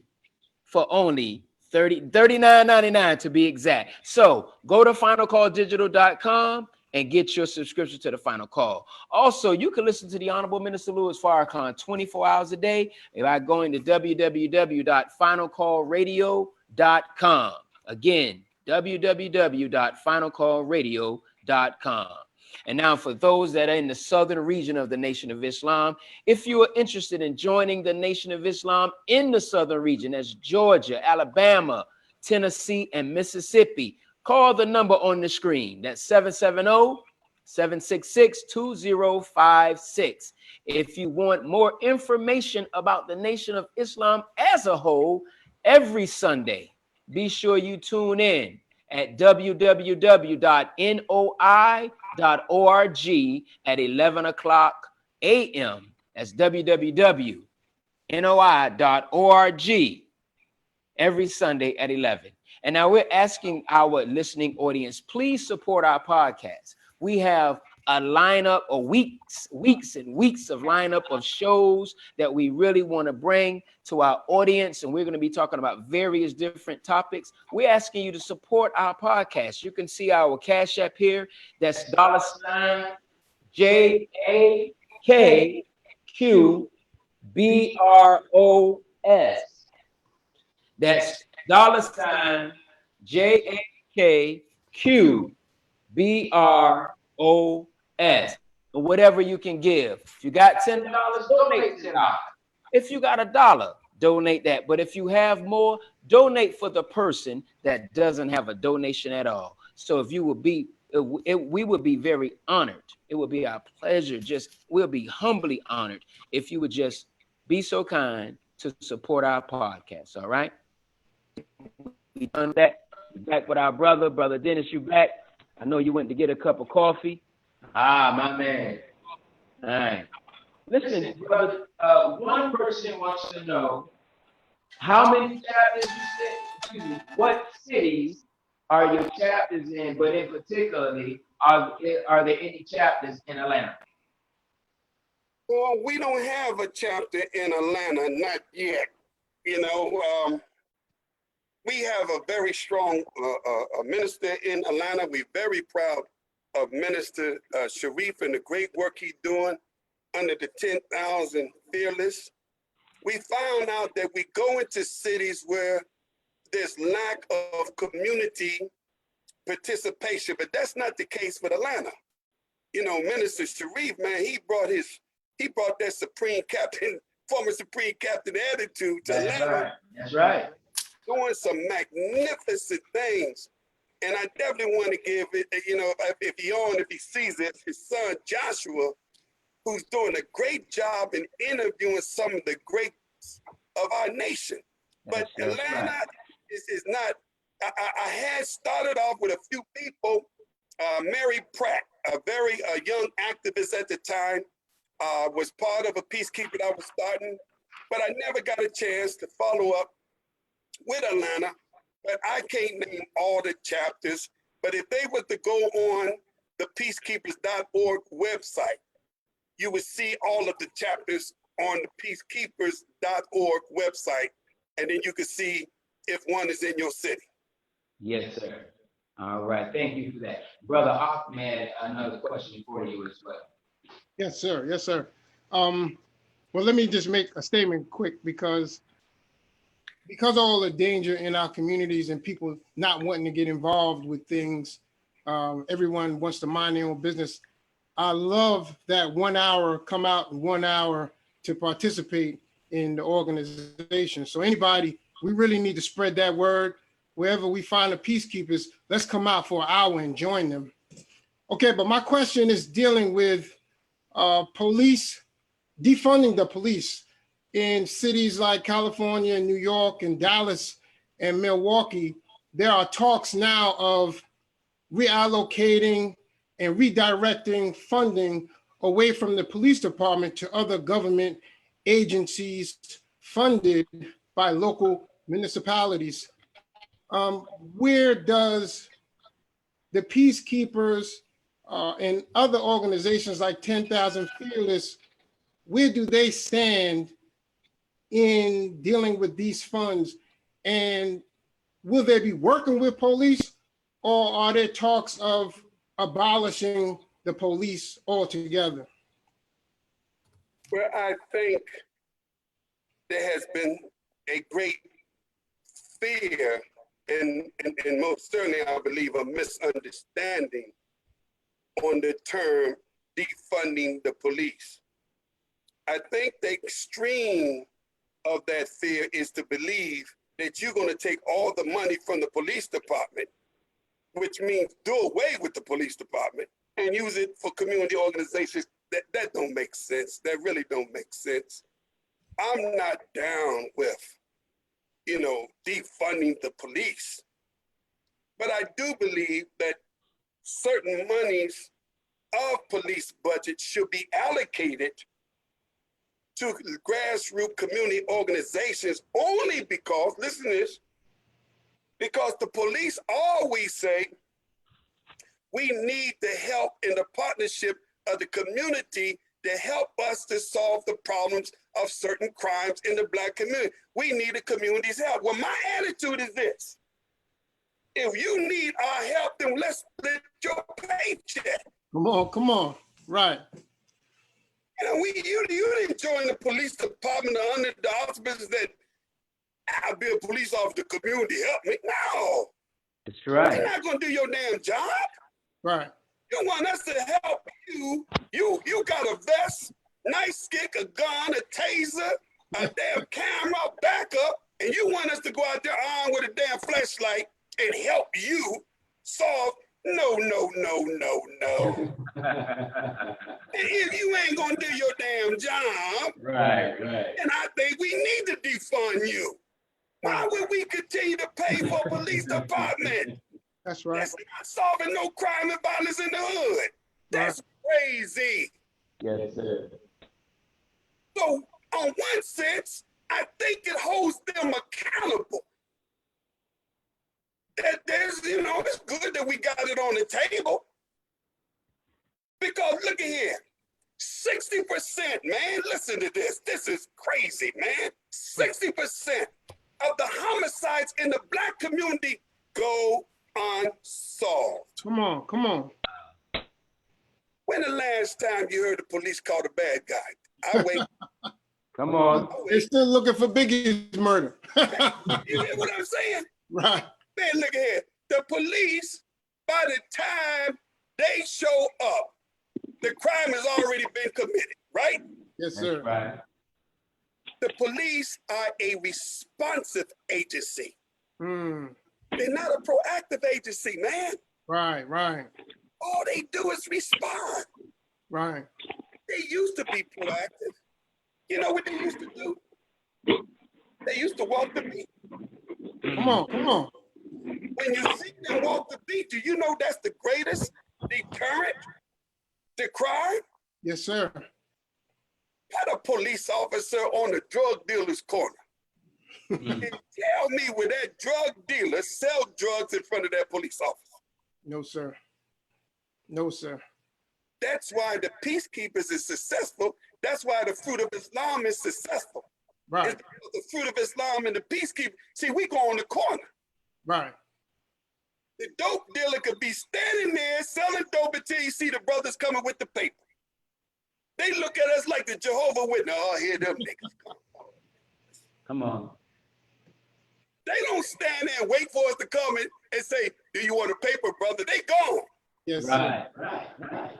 for only $39.99 to be exact. So go to finalcalldigital.com and get your subscription to the Final Call. Also, you can listen to the Honorable Minister Louis Farrakhan 24 hours a day by going to www.finalcallradio.com. Again, www.finalcallradio.com. And now for those that are in the southern region of the Nation of Islam, if you are interested in joining the Nation of Islam in the southern region, as Georgia, Alabama, Tennessee, and Mississippi, call the number on the screen. That's 770-766-2056. If you want more information about the Nation of Islam as a whole, every Sunday, be sure you tune in at www.noi.org at 11 o'clock a.m. That's www.noi.org noi.org, every Sunday at 11. And now we're asking our listening audience, please support our podcast. We have a lineup of weeks and weeks of lineup of shows that we really want to bring to our audience. And we're going to be talking about various different topics. We're asking you to support our podcast. You can see our Cash App here. That's $JAKQBROS. That's $JAKQBROS. Or whatever you can give. If you got $10, donate $10. If you got $1, donate that. But if you have more, donate for the person that doesn't have a donation at all. So if you would be, we would be very honored. It would be our pleasure. We'll be humbly honored if you would just be so kind to support our podcast. All right. We done that. We're back with our brother Dennis. You back? I know you went to get a cup of coffee. Ah, my man. All right. Listen, brother. One person wants to know how many chapters you said. Excuse me. What cities are your chapters in? But in particularly, are there any chapters in Atlanta? Well, we don't have a chapter in Atlanta, not yet. You know, we have a very strong minister in Atlanta. We're very proud of Minister Sharif and the great work he's doing under the 10,000 Fearless. We found out that we go into cities where there's lack of community participation, but that's not the case with Atlanta. You know, Minister Sharif, man, he brought that former Supreme Captain attitude to Atlanta. Right. That's right. Doing some magnificent things. And I definitely want to give it, you know, if he sees it, his son Joshua, who's doing a great job in interviewing some of the greats of our nation. But Atlanta is not, I had started off with a few people. Mary Pratt, a very young activist at the time, was part of a peacekeeper that I was starting, but I never got a chance to follow up with Atlanta. But I can't name all the chapters. But if they were to go on the peacekeepers.org website, you would see all of the chapters on the peacekeepers.org website. And then you could see if one is in your city. Yes, sir. All right. Thank you for that. Brother Ahmed, another question for you as well. Yes, sir. Yes, sir. Well, let me just make a statement quick because of all the danger in our communities and people not wanting to get involved with things, everyone wants to mind their own business. I love that 1 hour, come out in 1 hour to participate in the organization. So anybody, we really need to spread that word. Wherever we find the peacekeepers, let's come out for an hour and join them. Okay, but my question is dealing with police, defunding the police. In cities like California and New York and Dallas and Milwaukee, there are talks now of reallocating and redirecting funding away from the police department to other government agencies funded by local municipalities. Where does the peacekeepers and other organizations like 10,000 Fearless, where do they stand in dealing with these funds? And will they be working with police, or are there talks of abolishing the police altogether? Well, I think there has been a great fear and most certainly I believe a misunderstanding on the term defunding the police. I think the extreme of that fear is to believe that you're going to take all the money from the police department, which means do away with the police department and use it for community organizations. That don't make sense. That really don't make sense. I'm not down with, defunding the police, but I do believe that certain monies of police budget should be allocated to grassroots community organizations only because, listen to this, because the police always say we need the help and the partnership of the community to help us to solve the problems of certain crimes in the Black community. We need the community's help. Well, my attitude is this. If you need our help, then let's split your paycheck. Come on. Right. You know, you didn't join the police department under the auspices that I'll be a police officer, community help me. No. That's right. You're not gonna do your damn job. Right. You want us to help you. You got a vest, nice stick, a gun, a taser, a damn camera, backup, and you want us to go out there armed with a damn flashlight and help you solve. No. If you ain't gonna do your damn job, Right. and I think we need to defund you. Why would we continue to pay for a police department? That's right. That's not solving no crime and violence in the hood. That's crazy. Yes, sir. So, on one sense, I think it holds them accountable. That there's, it's good that we got it on the table. Because look at here, 60%, man, listen to this. This is crazy, man. 60% of the homicides in the Black community go unsolved. Come on. When the last time you heard the police caught a bad guy? I wait. Come on. They're still looking for Biggie's murder. You hear what I'm saying? Right. Man, look here. The police, by the time they show up, the crime has already been committed, right? Yes, sir. Right. The police are a responsive agency. Mm. They're not a proactive agency, man. Right. All they do is respond. Right. They used to be proactive. You know what they used to do? They used to walk the beat. Come on. When you see them walk the beat, do you know that's the greatest deterrent to crime? Yes, sir. Put a police officer on a drug dealer's corner and tell me where that drug dealer sell drugs in front of that police officer. No, sir. That's why the peacekeepers is successful. That's why the Fruit of Islam is successful. Right. It's because the Fruit of Islam and the peacekeepers. See, we go on the corner. Right. The dope dealer could be standing there selling dope until you see the brothers coming with the paper. They look at us like the Jehovah Witness. Oh, here them niggas come. Come on. They don't stand there and wait for us to come in and say, do you want a paper, brother? They gone. Yes, sir. Right.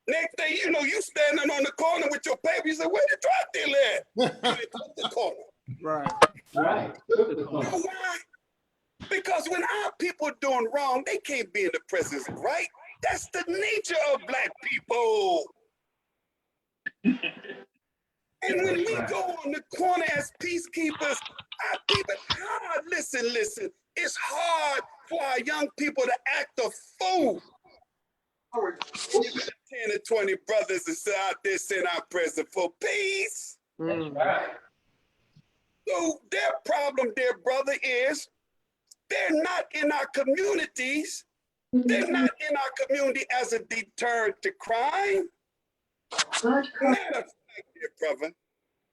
Next thing you know, you standing on the corner with your paper. You say, where the drug dealer at? You took the corner. Right. You know why? Because when our people are doing wrong, they can't be in the presence of right. That's the nature of Black people. And when we go on the corner as peacekeepers, our people, listen, it's hard for our young people to act a fool. You got 10 or 20 brothers that's out there saying our present for peace. Mm. Right. So their problem, dear brother, is they're not in our communities. They're not in our community as a deterrent to crime. Matter of fact, dear brother,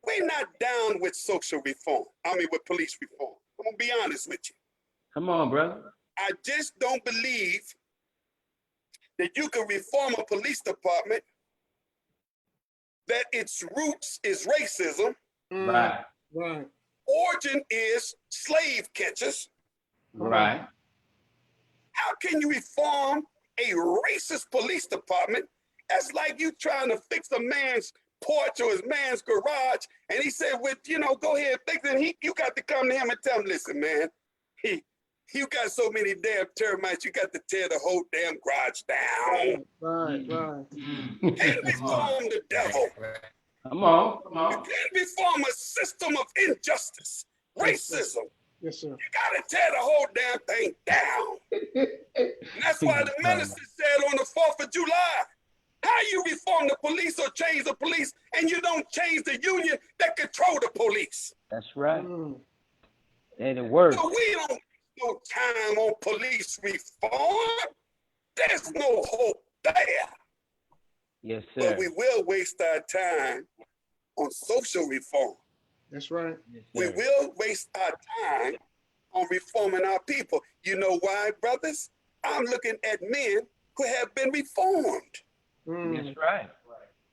we're not down with social reform. With police reform. I'm gonna be honest with you. Come on, brother. I just don't believe that you can reform a police department that its roots is racism, Right. origin is slave catchers. Right. How can you reform a racist police department? That's like you trying to fix a man's porch or his man's garage, and he said, go ahead, fix it. You got to come to him and tell him, listen, man, you got so many damn termites, you got to tear the whole damn garage down. Right. You can't reform the devil. Come on. You can't reform a system of injustice, racism. Yes, sir. You gotta tear the whole damn thing down. And that's why the minister said on the 4th of July, How you reform the police or change the police and you don't change the union that control the police? That's right. Mm. And it works. So we don't no time on police reform. There's no hope there. Yes, But sir. we will waste our time on social reform. That's right. Yes, We sir. will waste our time on reforming our people. You know why, brothers? I'm looking at men who have been reformed. Mm. That's right.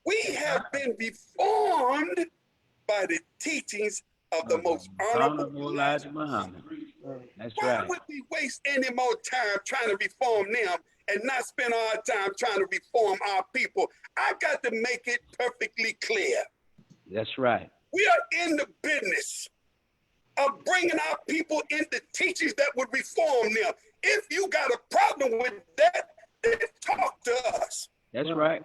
We have been reformed by the teachings of the most honorable Elijah Muhammad. Right. That's Why right. would we waste any more time trying to reform them and not spend our time trying to reform our people? I got to make it perfectly clear. That's right. We are in the business of bringing our people into teachings that would reform them. If you got a problem with that, then talk to us. That's right.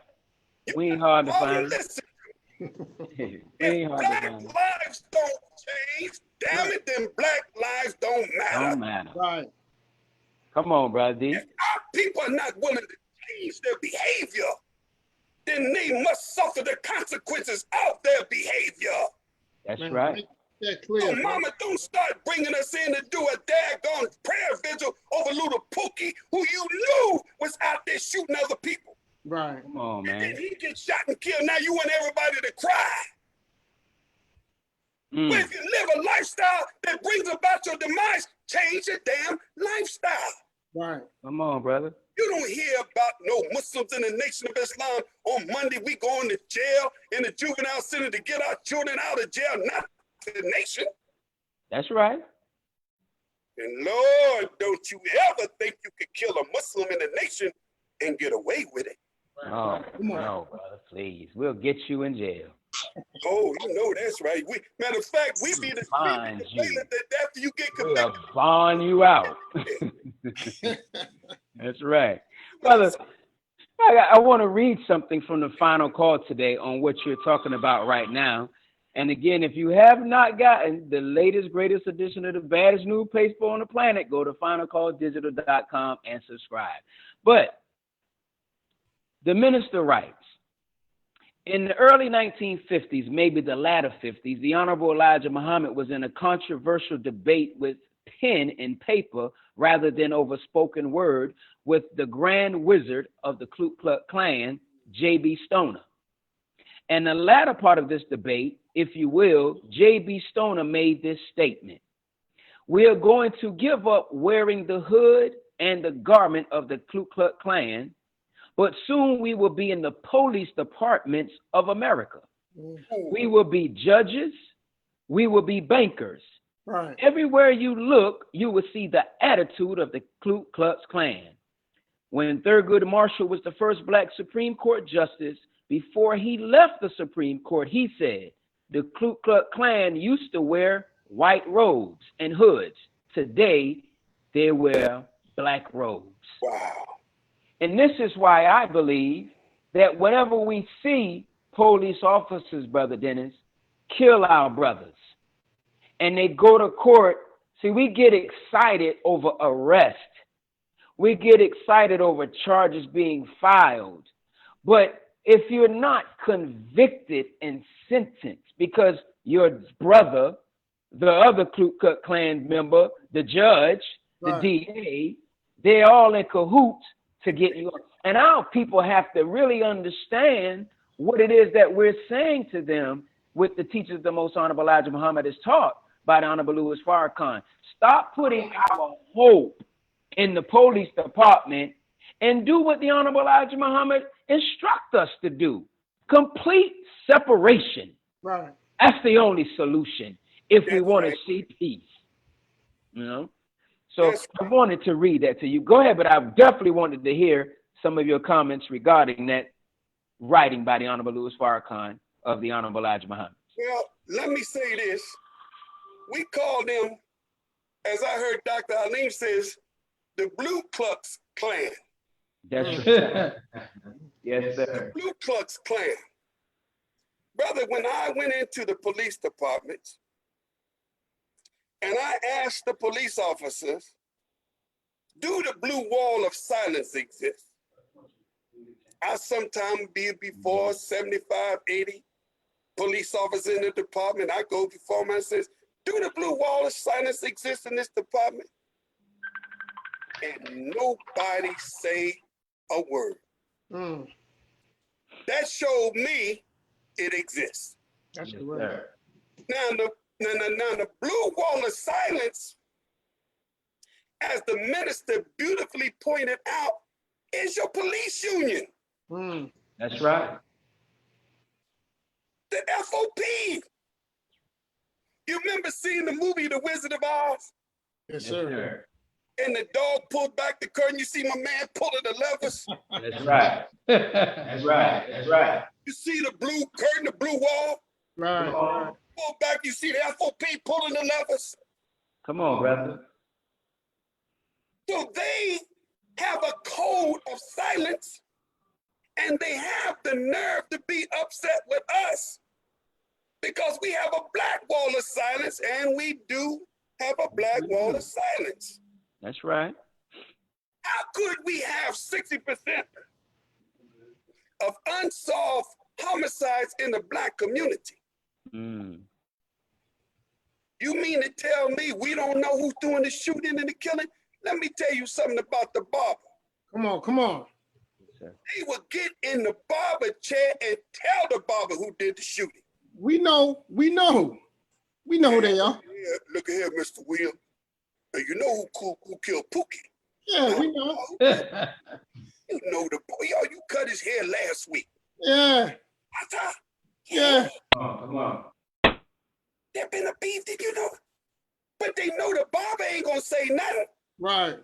We ain't hard to Oh, find. listen, We if ain't hard to black find. lives don't change, damn it, then black lives don't matter. Don't matter. Right. Come on, brother D. If our people are not willing to change their behavior, then they must suffer the consequences of their behavior. That's Man, right. make that So, clear. bro. mama, don't start bringing us in to do a daggone prayer vigil over little Pookie, who you knew was out there shooting other people. Right. Come on, And then man. he gets shot and killed. Now you want everybody to cry. But Mm. if you live a lifestyle that brings about your demise, change your damn lifestyle. Right. Come on, brother. You don't hear about no Muslims in the Nation of Islam. On Monday, we going to jail in the juvenile center to get our children out of jail, not the nation. That's right. And Lord, don't you ever think you could kill a Muslim in the nation and get away with it. Oh, Come on. no, brother, please. We'll get you in jail. Oh, you know that's right. Matter of fact, we be the Fine, feeling that after you get We'll convicted, bond you out. That's right. Brother, I want to read something from the final call today on what you're talking about right now. And again, if you have not gotten the latest, greatest edition of the baddest newspaper on the planet, go to finalcalldigital.com and subscribe. But the minister writes, in the early 1950s, maybe the latter 50s, the Honorable Elijah Muhammad was in a controversial debate with pen and paper rather than over spoken word with the grand wizard of the Ku Klux Klan, J.B. Stoner. And the latter part of this debate, if you will, J.B. Stoner made this statement: we are going to give up wearing the hood and the garment of the Ku Klux Klan, but soon we will be in the police departments of America. We will be judges. We will be bankers. Right. Everywhere you look, you will see the attitude of the Ku Klux Klan. When Thurgood Marshall was the first black Supreme Court justice, before he left the Supreme Court, he said, the Ku Klux Klan used to wear white robes and hoods. Today, they wear black robes. wow. And this is why I believe that whenever we see police officers, Brother Dennis, kill our brothers, and they go to court, see, we get excited over arrest. We get excited over charges being filed. But if you're not convicted and sentenced because your brother, the other Ku Klux Klan member, the judge, the Right. DA, they're all in cahoots to get you. And our people have to really understand what it is that we're saying to them with the teachers the Most Honorable Elijah Muhammad has taught by the Honorable Louis Farrakhan. Stop putting our hope in the police department and do what the Honorable Elijah Muhammad instruct us to do. Complete separation. Right. That's the only solution if we That's want right. to see peace. You know? So That's I wanted to read that to you. Go ahead, but I definitely wanted to hear some of your comments regarding that writing by the Honorable Louis Farrakhan of the Honorable Elijah Muhammad. Well, let me say this. We call them, as I heard Dr. Halim says, the Blue Klux Klan. That's right. Yes, sir. Blue Klux Klan. Brother, when I went into the police departments and I asked the police officers, do the blue wall of silence exist? I sometimes be before 75, 80 police officers in the department. I go before them and says, do the blue wall of silence exist in this department? And nobody say a word. Mm, That showed me it exists. that's correct. Now the blue wall of silence, as the minister beautifully pointed out, is your police union. Mm, That's right. The FOP. You remember seeing the movie The Wizard of Oz? yes, sir. And the dog pulled back the curtain. You see my man pulling the levers. That's right. That's right. That's right. You see the blue curtain, the blue wall. Right, right. Pull back, you see the FOP pulling the levers. Come on, brother. So they have a code of silence, and they have the nerve to be upset with us because we have a black wall of silence, and we do have a black wall of silence. That's right. How could we have 60% of unsolved homicides in the black community? Mm. You mean to tell me we don't know who's doing the shooting and the killing? Let me tell you something about the barber. Come on, come on. They would get in the barber chair and tell the barber who did the shooting. We know who they are. Yeah, look at here, Mr. Will. You know who killed Pookie? Yeah, we know. You know the boy. Yo, you cut his hair last week. Yeah, I thought, yeah. Come on. there been a beef, did you know? But they know the barber ain't gonna say nothing. Right,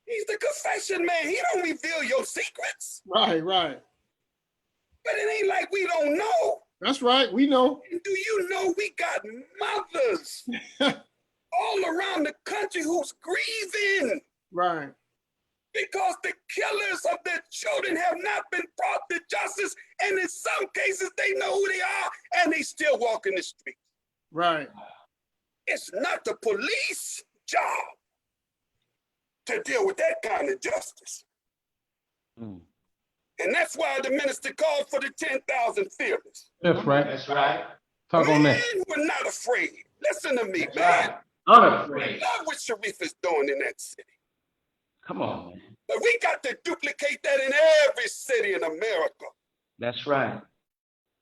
He's the confession man. He don't reveal your secrets. right, right. But it ain't like we don't know. That's right. We know. Do you know we got mothers all around the country who's grieving Right. because the killers of their children have not been brought to justice, and in some cases they know who they are and they still walk in the streets. Right. It's not the police job to deal with that kind of justice. Mm. And that's why the minister called for the 10,000 fearless. That's right. That's right. Talk on that. Men were not afraid. Listen to me, That's man. right. Unafraid. Love what Sharif is doing in that city. Come on, man. But we got to duplicate that in every city in America. That's right.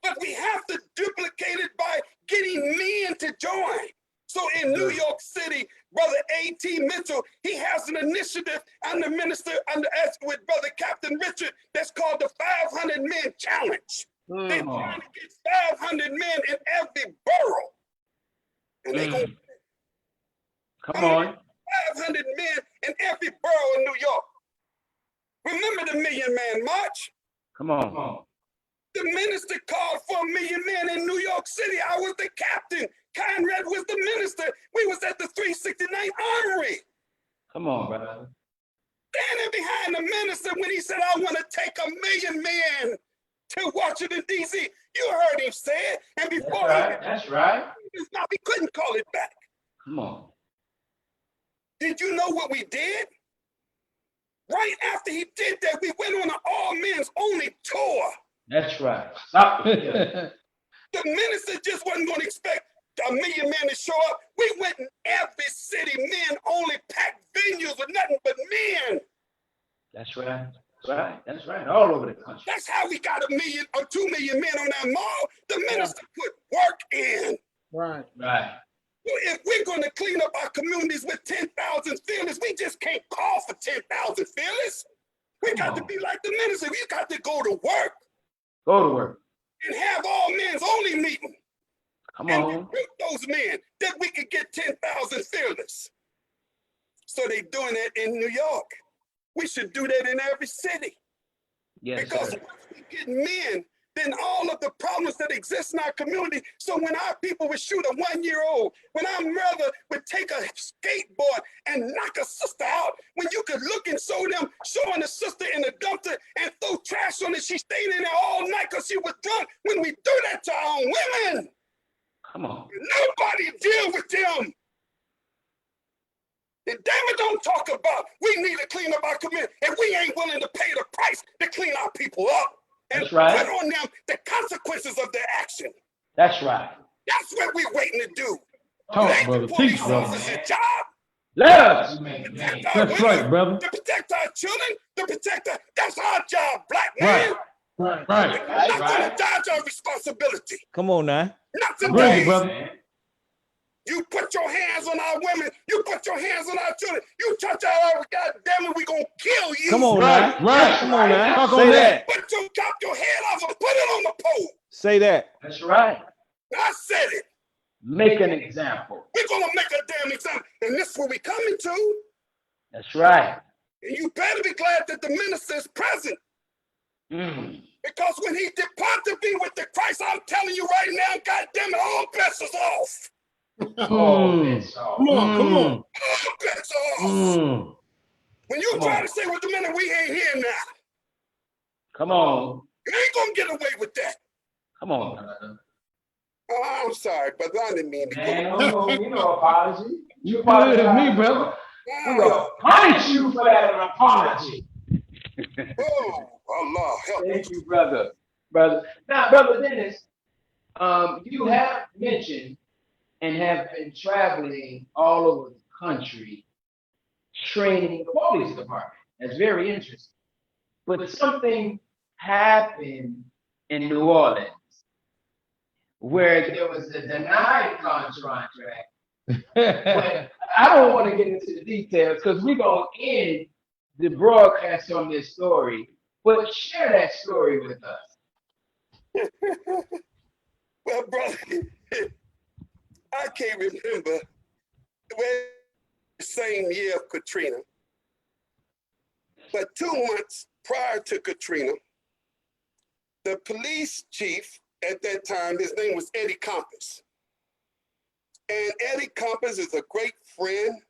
But we have to duplicate it by getting men to join. So in New York City, Brother A.T. Mitchell, he has an initiative under minister with Brother Captain Richard that's called the 500 Men Challenge. They're Mm. trying to get 500 men in every borough. And they go Come on. 500 men in every borough in New York. Remember the Million Man March? Come on. The minister called for 1 million men in New York City. I was the captain. Conrad was the minister. We was at the 369 Armory. Come on, brother. Standing behind the minister when he said, I want to take 1 million men to Washington, D.C. You heard him say it. And That's before right. That's right. we couldn't call it back. Come on. Did you know what we did? Right after he did that, we went on an all men's only tour. That's right. Stop it. The minister just wasn't going to expect 1 million men to show up. We went in every city, men only, packed venues with nothing but men. That's right. That's right. That's right. All over the country. That's how we got 1 million or 2 million men on that mall. The minister put work in. Right. Right. Well, if we're going to clean up our communities with 10,000 feelers, we just can't call for 10,000 feelers. We got to be like the minister. We got to go to work Go to work. and have all men's only meeting. Come And on. recruit those men that we could get 10,000 fearless. So they doing that in New York. We should do that in every city. Yes, Because sir. once we get men, then all of the problems that exist in our community. So when our people would shoot a 1-year-old, when our mother would take a skateboard and knock a sister out, when you could look and show them, showing the sister in the dumpster and throw trash on it, she stayed in there all night because she was drunk. When we do that to our own women, Come on. nobody deal with them. And David don't talk about we need to clean up our community, and we ain't willing to pay the price to clean our people up and That's right. put on them the consequences of their action. That's right. That's what we're waiting to do. Talk, It ain't brother. the police Teach, brother. officer's job. Let us. Protect our That's women, right, brother. to protect our children, to protect our, that's our job, black man. Right. We're not gonna dodge our responsibility. Come on now. Not Bring today. it, brother. You put your hands on our women. You put your hands on our children. You touch our, God damn it, we gonna kill you. Come on Right, now. right. Come on now. Talk Say on that. Put your, chop your head off and put it on the pole. Say that. That's right. I said it. Make an example. We're gonna make a damn example. And this is what we coming to. That's right. And you better be glad that the minister is present. Because when he depart to be with the Christ, I'm telling you right now, God damn it, all bets is off. Come on. All bets are off. When you Come try on. to say, well, the minute we ain't here now, Come on. you ain't gonna get away with that. Come on, brother. Oh, I'm sorry, brother. I didn't mean to go. Man, no apology. You good at me, brother. We gonna punish you for that apology. Oh, Allah, help me. Thank you, brother. Now, Brother Dennis, you have mentioned and have been traveling all over the country training the police department. That's very interesting. But something happened in New Orleans where there was a denied contract. But I don't want to get into the details because we're going to end the broadcast on this story. But share that story with us. Well, brother, I can't remember the same year of Katrina, but 2 months prior to Katrina, the police chief at that time, his name was Eddie Compass. And Eddie Compass is a great friend.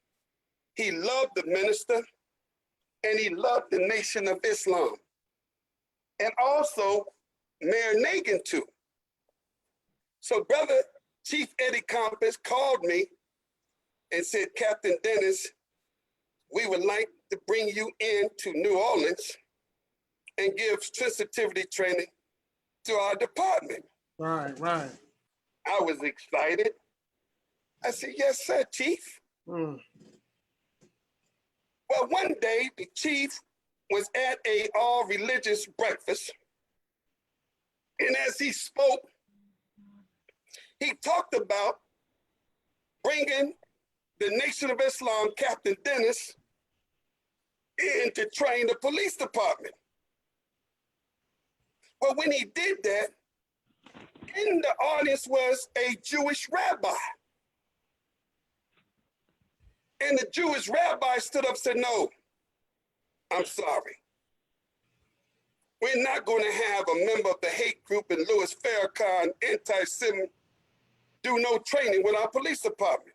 He loved the minister and he loved the Nation of Islam. And also Mayor Nagin too. So brother Chief Eddie Compass called me and said, Captain Dennis, we would like to bring you into New Orleans and give sensitivity training to our department. Right. I was excited. I said, yes, sir, Chief. Mm. Well, one day the chief was at a all religious breakfast. And as he spoke, he talked about bringing the Nation of Islam Captain Dennis in to train the police department. Well, when he did that, in the audience was a Jewish rabbi. And the Jewish rabbi stood up and said, no, I'm sorry. We're not going to have a member of the hate group in Louis Farrakhan, anti-Semitic, do no training with our police department.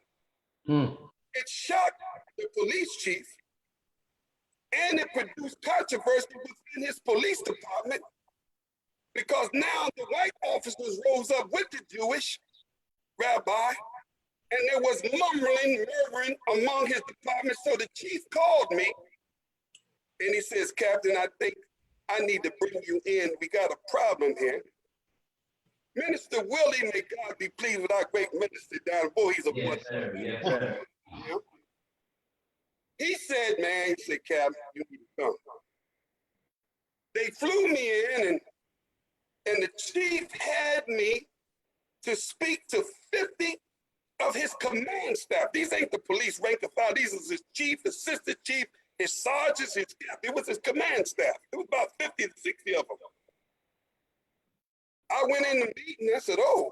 It shocked the police chief and it produced controversy within his police department because now the white officers rose up with the Jewish rabbi and there was murmuring among his department. So the chief called me and he says, Captain, I think I need to bring you in. We got a problem here. Minister Willie, may God be pleased with our great minister down. Boy, he's a Yes, sir. Yes, sir. yeah. He said, man, he said, Captain, you need to come. They flew me in and the chief had me to speak to 50 of his command staff. These ain't the police rank and file. These is his chief, assistant chief, his sergeants, his captain. It was his command staff. It was about 50 to 60 of them. I went in the meeting, I said, oh.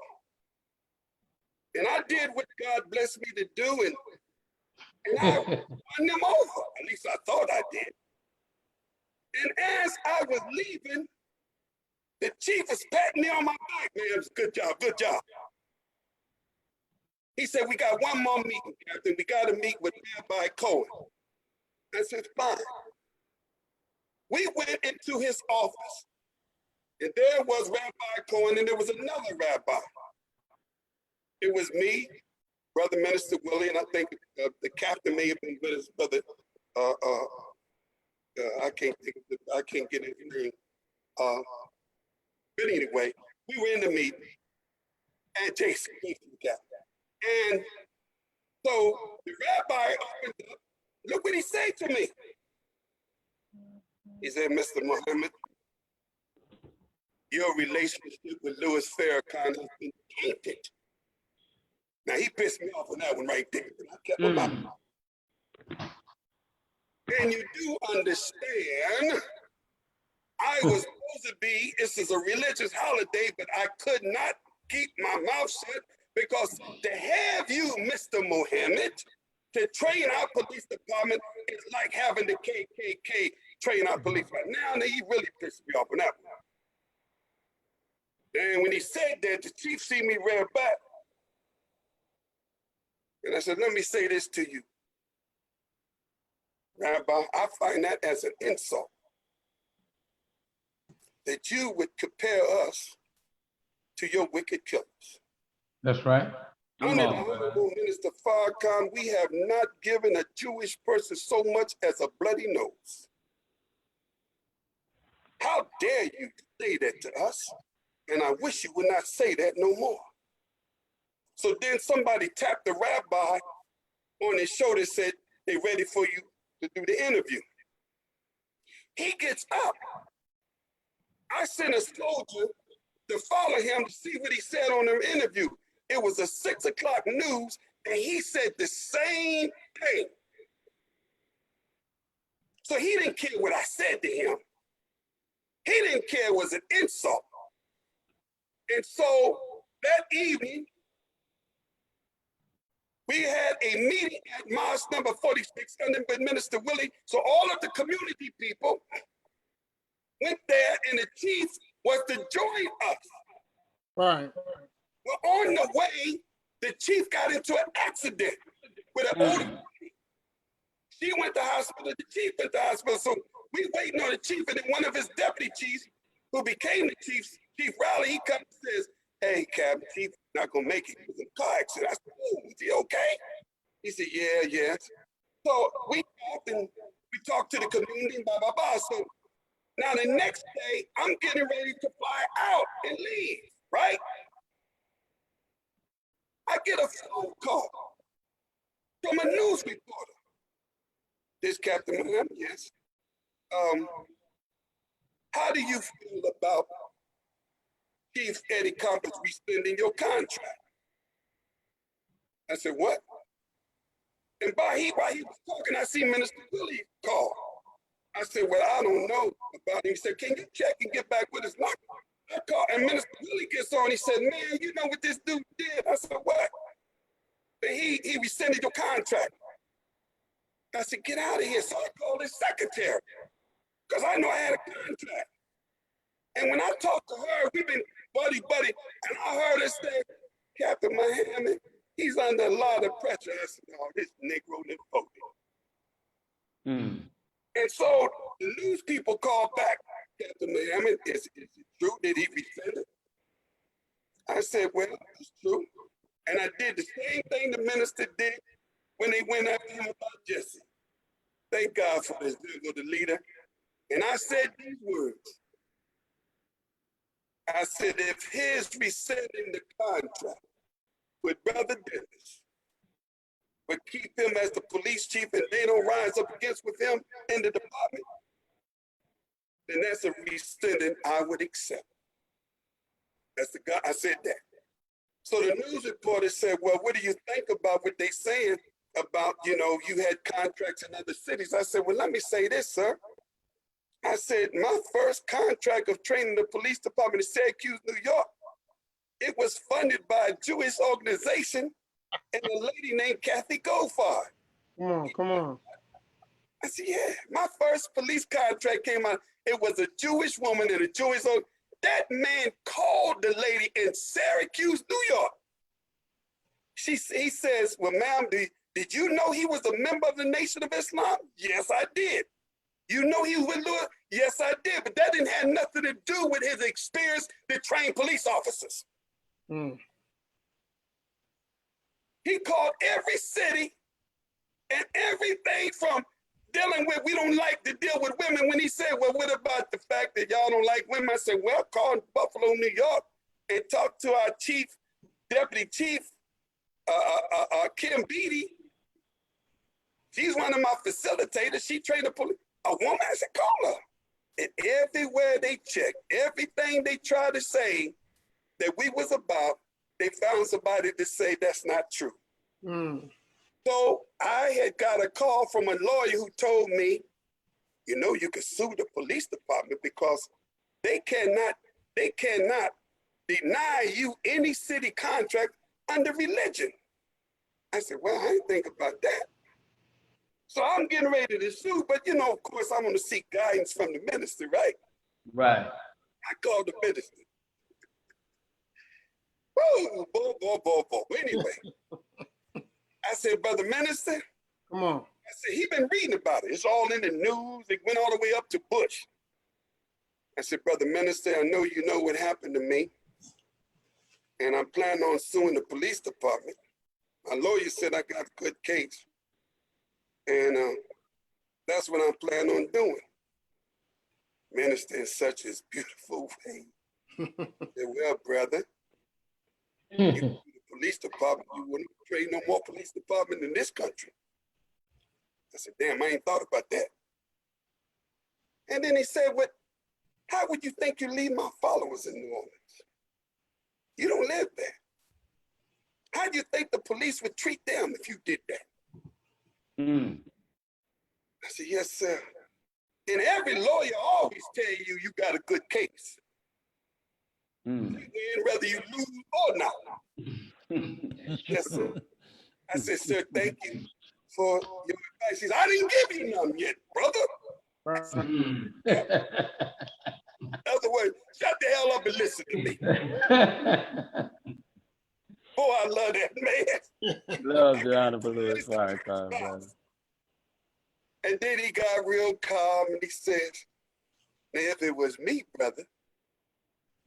And I did what God blessed me to do, and I won them over. At least I thought I did. And as I was leaving, the chief was patting me on my back. Man, it was good job, good job. He said, we got one more meeting, Captain. We got to meet with Rabbi Cohen. I said, fine. We went into his office. And there was Rabbi Cohen, and there was another rabbi. It was me, Brother Minister Willie, and I think the captain may have been with us, brother. I can't get his name. But anyway, we were in the meeting, and Jason came to the captain. And so the rabbi opened up. Look what he said to me. He said, Mr. Muhammad, your relationship with Louis Farrakhan has been tainted. Now, he pissed me off on that one right there. I kept my mouth. And you do understand, I was supposed to be, this is a religious holiday, but I could not keep my mouth shut because to have you, Mr. Muhammad, to train our police department is like having the KKK train our police right now. And he really pissed me off on that one. And when he said that, the chief see me rear back. And I said, let me say this to you, Rabbi, I find that as an insult that you would compare us to your wicked killers. That's right. Under the Honorable Minister Farrakhan, we have not given a Jewish person so much as a bloody nose. How dare you say that to us? And I wish you would not say that no more. So then somebody tapped the rabbi on his shoulder and said, they're ready for you to do the interview. He gets up. I sent a soldier to follow him to see what he said on the interview. It was a 6 o'clock news, and he said the same thing. So he didn't care what I said to him. He didn't care it was an insult. And so that evening, we had a meeting at Mosque number 46 under Minister Willie. So all of the community people went there, and the chief was to join us. Right. Well, on the way, the chief got into an accident with an older lady. She went to hospital, the chief went to hospital. So we waiting on the chief, and then one of his deputy chiefs, who became the chief, Chief Riley, he comes and says, hey, Captain, Chief not gonna make it. He was in a car accident. I said, oh, is he okay? He said, yeah. So we talked to the community, blah, blah, blah. So now the next day, I'm getting ready to fly out and leave, right? I get a phone call from a news reporter. This Captain Muhammad, yes. How do you feel about Chief Eddie Compass rescinding your contract? I said, what? And while he was talking, I see Minister Willie call. I said, well, I don't know about him. He said, can you check and get back with us? I called, and Minister Willie gets on. He said, man, you know what this dude did? I said, what? And he rescinded your contract. I said, get out of here. So I called his secretary because I know I had a contract. And when I talked to her, we've been buddy, and I heard her say, Captain Muhammad, he's under a lot of pressure. I said, oh, this Negro didn't vote. And so the news people called back, Captain Muhammad, is it true? Did he rescind it? I said, well, it's true. And I did the same thing the minister did when they went after him about Jesse. Thank God for this dude, the leader. And I said these words. I said, if his rescinding the contract with Brother Dennis would keep him as the police chief and they don't rise up against with him in the department, then that's a rescinding I would accept. That's the guy, I said that. So the news reporter said, well, what do you think about what they saying about, you had contracts in other cities? I said, well, let me say this, sir. I said, my first contract of training the police department in Syracuse, New York, it was funded by a Jewish organization and a lady named Kathy Goldfarb. Come on. I said, yeah, my first police contract came out. It was a Jewish woman and a Jewish organization. That man called the lady in Syracuse, New York. He says, well, ma'am, did you know he was a member of the Nation of Islam? Yes, I did. You know he was with Louis? Yes, I did. But that didn't have nothing to do with his experience to train police officers. He called every city and everything from dealing with, we don't like to deal with women. When he said, well, what about the fact that y'all don't like women? I said, well, call Buffalo, New York and talk to our deputy chief, Kim Beatty. She's one of my facilitators. She trained a police. A woman, I said, call her. And everywhere they checked, everything they tried to say that we was about, they found somebody to say that's not true. So I had got a call from a lawyer who told me, you know, you can sue the police department because they cannot deny you any city contract under religion. I said, well, I didn't think about that. So I'm getting ready to sue, but you know, of course, I want to seek guidance from the minister, right? Right. I called the minister. Whoa, boy. Anyway, I said, brother minister, Come on. I said, he been reading about it. It's all in the news. It went all the way up to Bush. I said, brother minister, I know you know what happened to me, and I'm planning on suing the police department. My lawyer said I got a good case. And that's what I'm planning on doing. Minister in such a beautiful way. Said, well, brother, you the police department, you wouldn't create no more police department in this country. I said, damn, I ain't thought about that. And then he said, well, how would you think you leave my followers in New Orleans? You don't live there. How do you think the police would treat them if you did that? I said, yes, sir. And every lawyer always tell you you got a good case. Whether you lose or not. Yes, sir. I said, sir, thank you for your advice. He said, I didn't give you none yet, brother. In other words, shut the hell up and listen to me. Boy, I love that man. Love the Honorable Louis Farrakhan, brother. And then he got real calm and he says, now, if it was me, brother,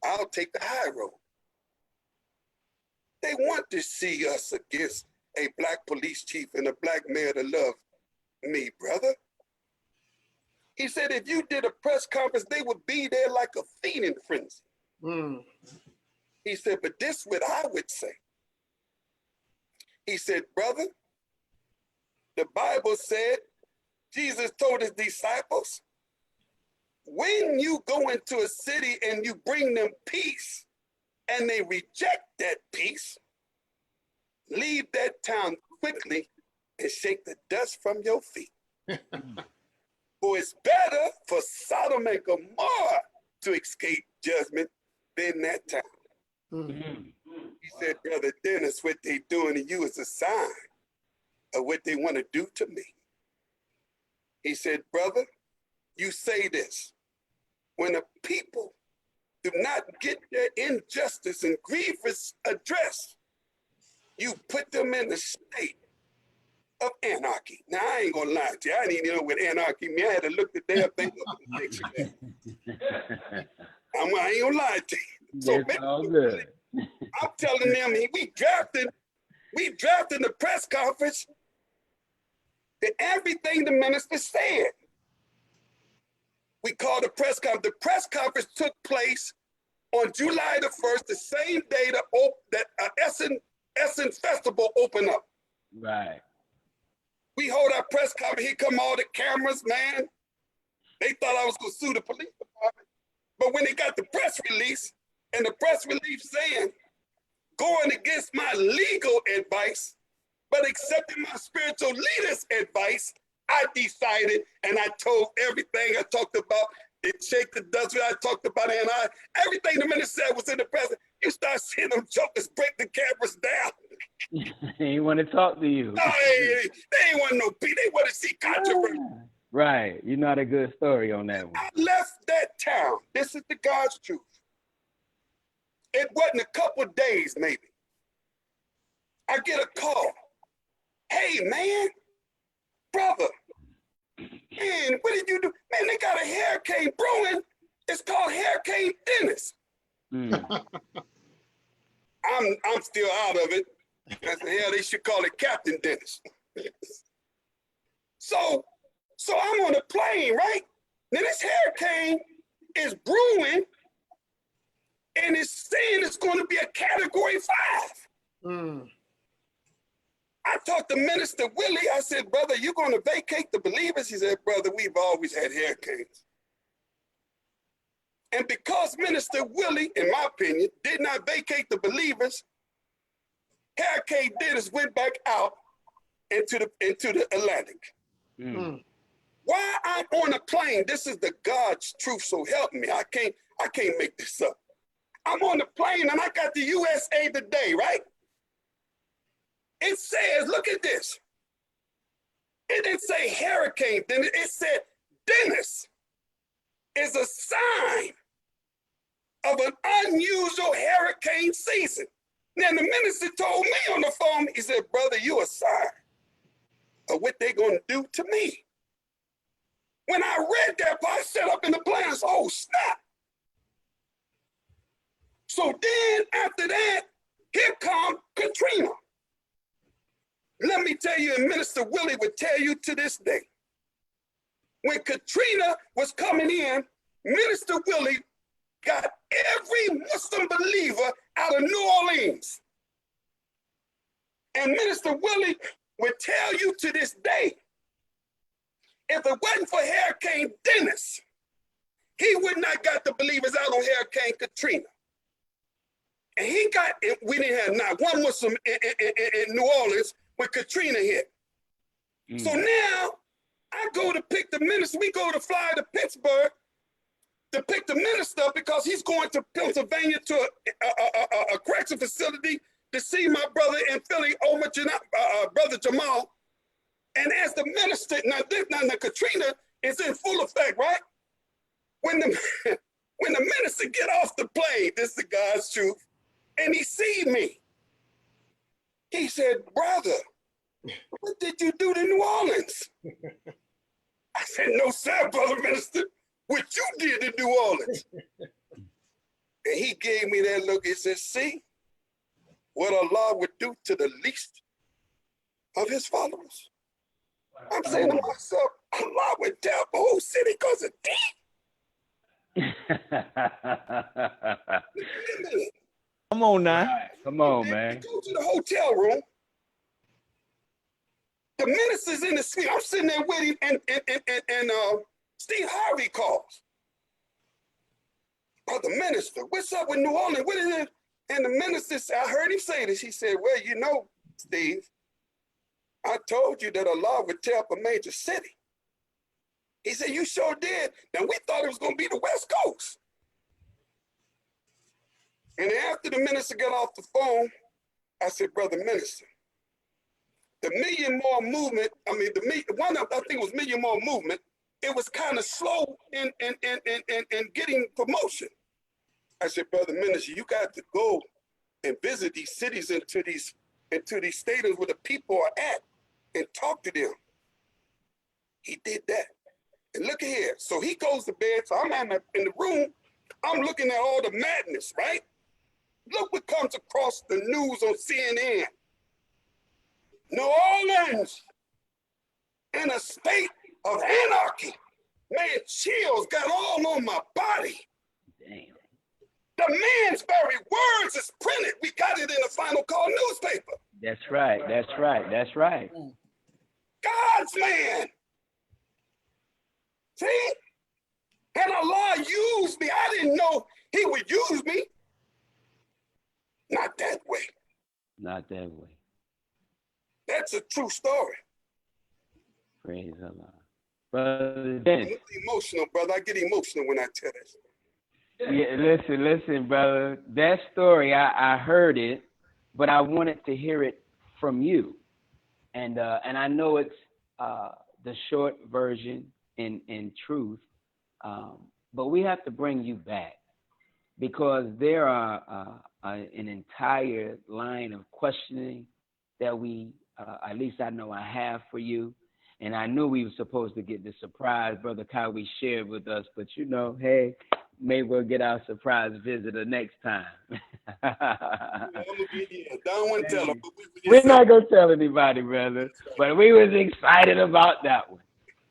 I'll take the high road. They want to see us against a black police chief and a black mayor to love me, brother. He said, if you did a press conference, they would be there like a feeding frenzy. He said, but this is what I would say. He said, brother, the Bible said, Jesus told his disciples, when you go into a city and you bring them peace and they reject that peace, leave that town quickly and shake the dust from your feet. For it's better for Sodom and Gomorrah to escape judgment than that town. He said, brother Dennis, what they doing to you is a sign of what they want to do to me. He said, brother, you say this. When the people do not get their injustice and grievance addressed, you put them in a state of anarchy. Now, I ain't gonna lie to you. I didn't even know what anarchy meant. I had to look the damn thing up in the dictionary. I ain't gonna lie to you. So That's all good. I'm telling them, we drafted the press conference that everything the minister said. We called the press conference. The press conference took place on July the 1st, the same day that Essence Festival opened up. Right. We hold our press conference. Here come all the cameras, man. They thought I was going to sue the police department. But when they got the press release, and the press release saying, going against my legal advice, but accepting my spiritual leader's advice, I decided, and I told everything I talked about, it shake the dust, I talked about it, and everything the minister said was in the press. You start seeing them jokers break the cameras down. He want to talk to you. No, they ain't want no peace. They want to see controversy. Right. You're not a good story on that one. I left that town. This is the God's truth. It wasn't a couple of days, maybe. I get a call. Hey, man, brother, man, what did you do? Man, they got a hurricane brewing. It's called Hurricane Dennis. I'm still out of it. I said, hell, they should call it Captain Dennis. So I'm on a plane, right? Now this hurricane is brewing and it's saying it's going to be a category 5. I talked to Minister Willie. I said, brother, you going to vacate the believers? He said, brother, we've always had hurricanes. And because Minister Willie, in my opinion, did not vacate the believers, Hurricane Dennis went back out into the Atlantic. Why I'm on a plane, this is the God's truth, so help me. I can't make this up. I'm on the plane and I got the USA Today, right? It says, look at this. It didn't say hurricane, it said Dennis is a sign of an unusual hurricane season. Now the minister told me on the phone, he said, brother, you a sign of what they're gonna do to me. When I read that, I sat up in the plane, I said, oh snap. So then after that, here come Katrina. Let me tell you, and Minister Willie would tell you to this day, when Katrina was coming in, Minister Willie got every Muslim believer out of New Orleans. And Minister Willie would tell you to this day, if it wasn't for Hurricane Dennis, he would not got the believers out on Hurricane Katrina. And we didn't have not one Muslim in New Orleans when Katrina hit. So now I go to pick the minister. We go to fly to Pittsburgh to pick the minister up because he's going to Pennsylvania to a correction facility to see my brother in Philly, Brother Jamal. And as the minister, now the Katrina is in full effect, right? When the minister get off the plane, this is the God's truth, and he see me. He said, brother, what did you do to New Orleans? I said, no, sir, brother minister, what you did to New Orleans. And he gave me that look. He said, see what Allah would do to the least of his followers. I'm saying to myself, Allah would tell the whole city because of deed. Come on now. Right. Come on, man. We go to the hotel room. The minister's in the suite. I'm sitting there with him, and Steve Harvey calls. Brother minister, what's up with New Orleans? What is it? And the minister said, I heard him say this. He said, well, you know, Steve, I told you that Allah would tear up a major city. He said, you sure did. Now we thought it was going to be the West Coast. And after the minister got off the phone, I said, brother minister, the Million More movement, I think it was Million More movement, it was kind of slow in getting promotion. I said, brother minister, you got to go and visit these cities into these stadiums where the people are at and talk to them. He did that. And look at here. So he goes to bed. So I'm in the room. I'm looking at all the madness, right? Look what comes across the news on CNN. New Orleans in a state of anarchy. Man, chills got all on my body. Damn. The man's very words is printed. We got it in the Final Call newspaper. That's right. That's right. That's right. God's man. See? And Allah used me. I didn't know he would use me. Not that way. Not that way. That's a true story. Praise Allah. Brother Dennis. I'm emotional, brother. I get emotional when I tell this. Yeah, listen, brother. That story, I heard it, but I wanted to hear it from you. And I know it's the short version in truth, but we have to bring you back because there are an entire line of questioning that we, at least I know I have for you. And I knew we were supposed to get the surprise Brother Kawhi shared with us, but you know, hey, maybe we'll get our surprise visitor next time. I'm gonna be here. Don't want to tell them. We're not gonna tell anybody, brother. But we was excited about that one,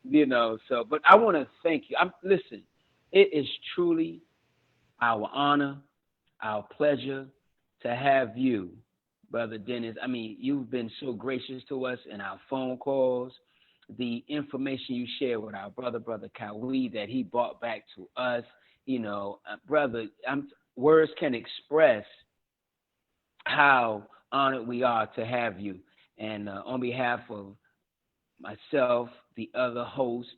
you know. So, but I want to thank you. Listen. It is truly our honor, our pleasure to have you, Brother Dennis. I mean, you've been so gracious to us in our phone calls, the information you share with our brother Kawi that he brought back to us. You know, brother, words can express how honored we are to have you. And on behalf of myself, the other host,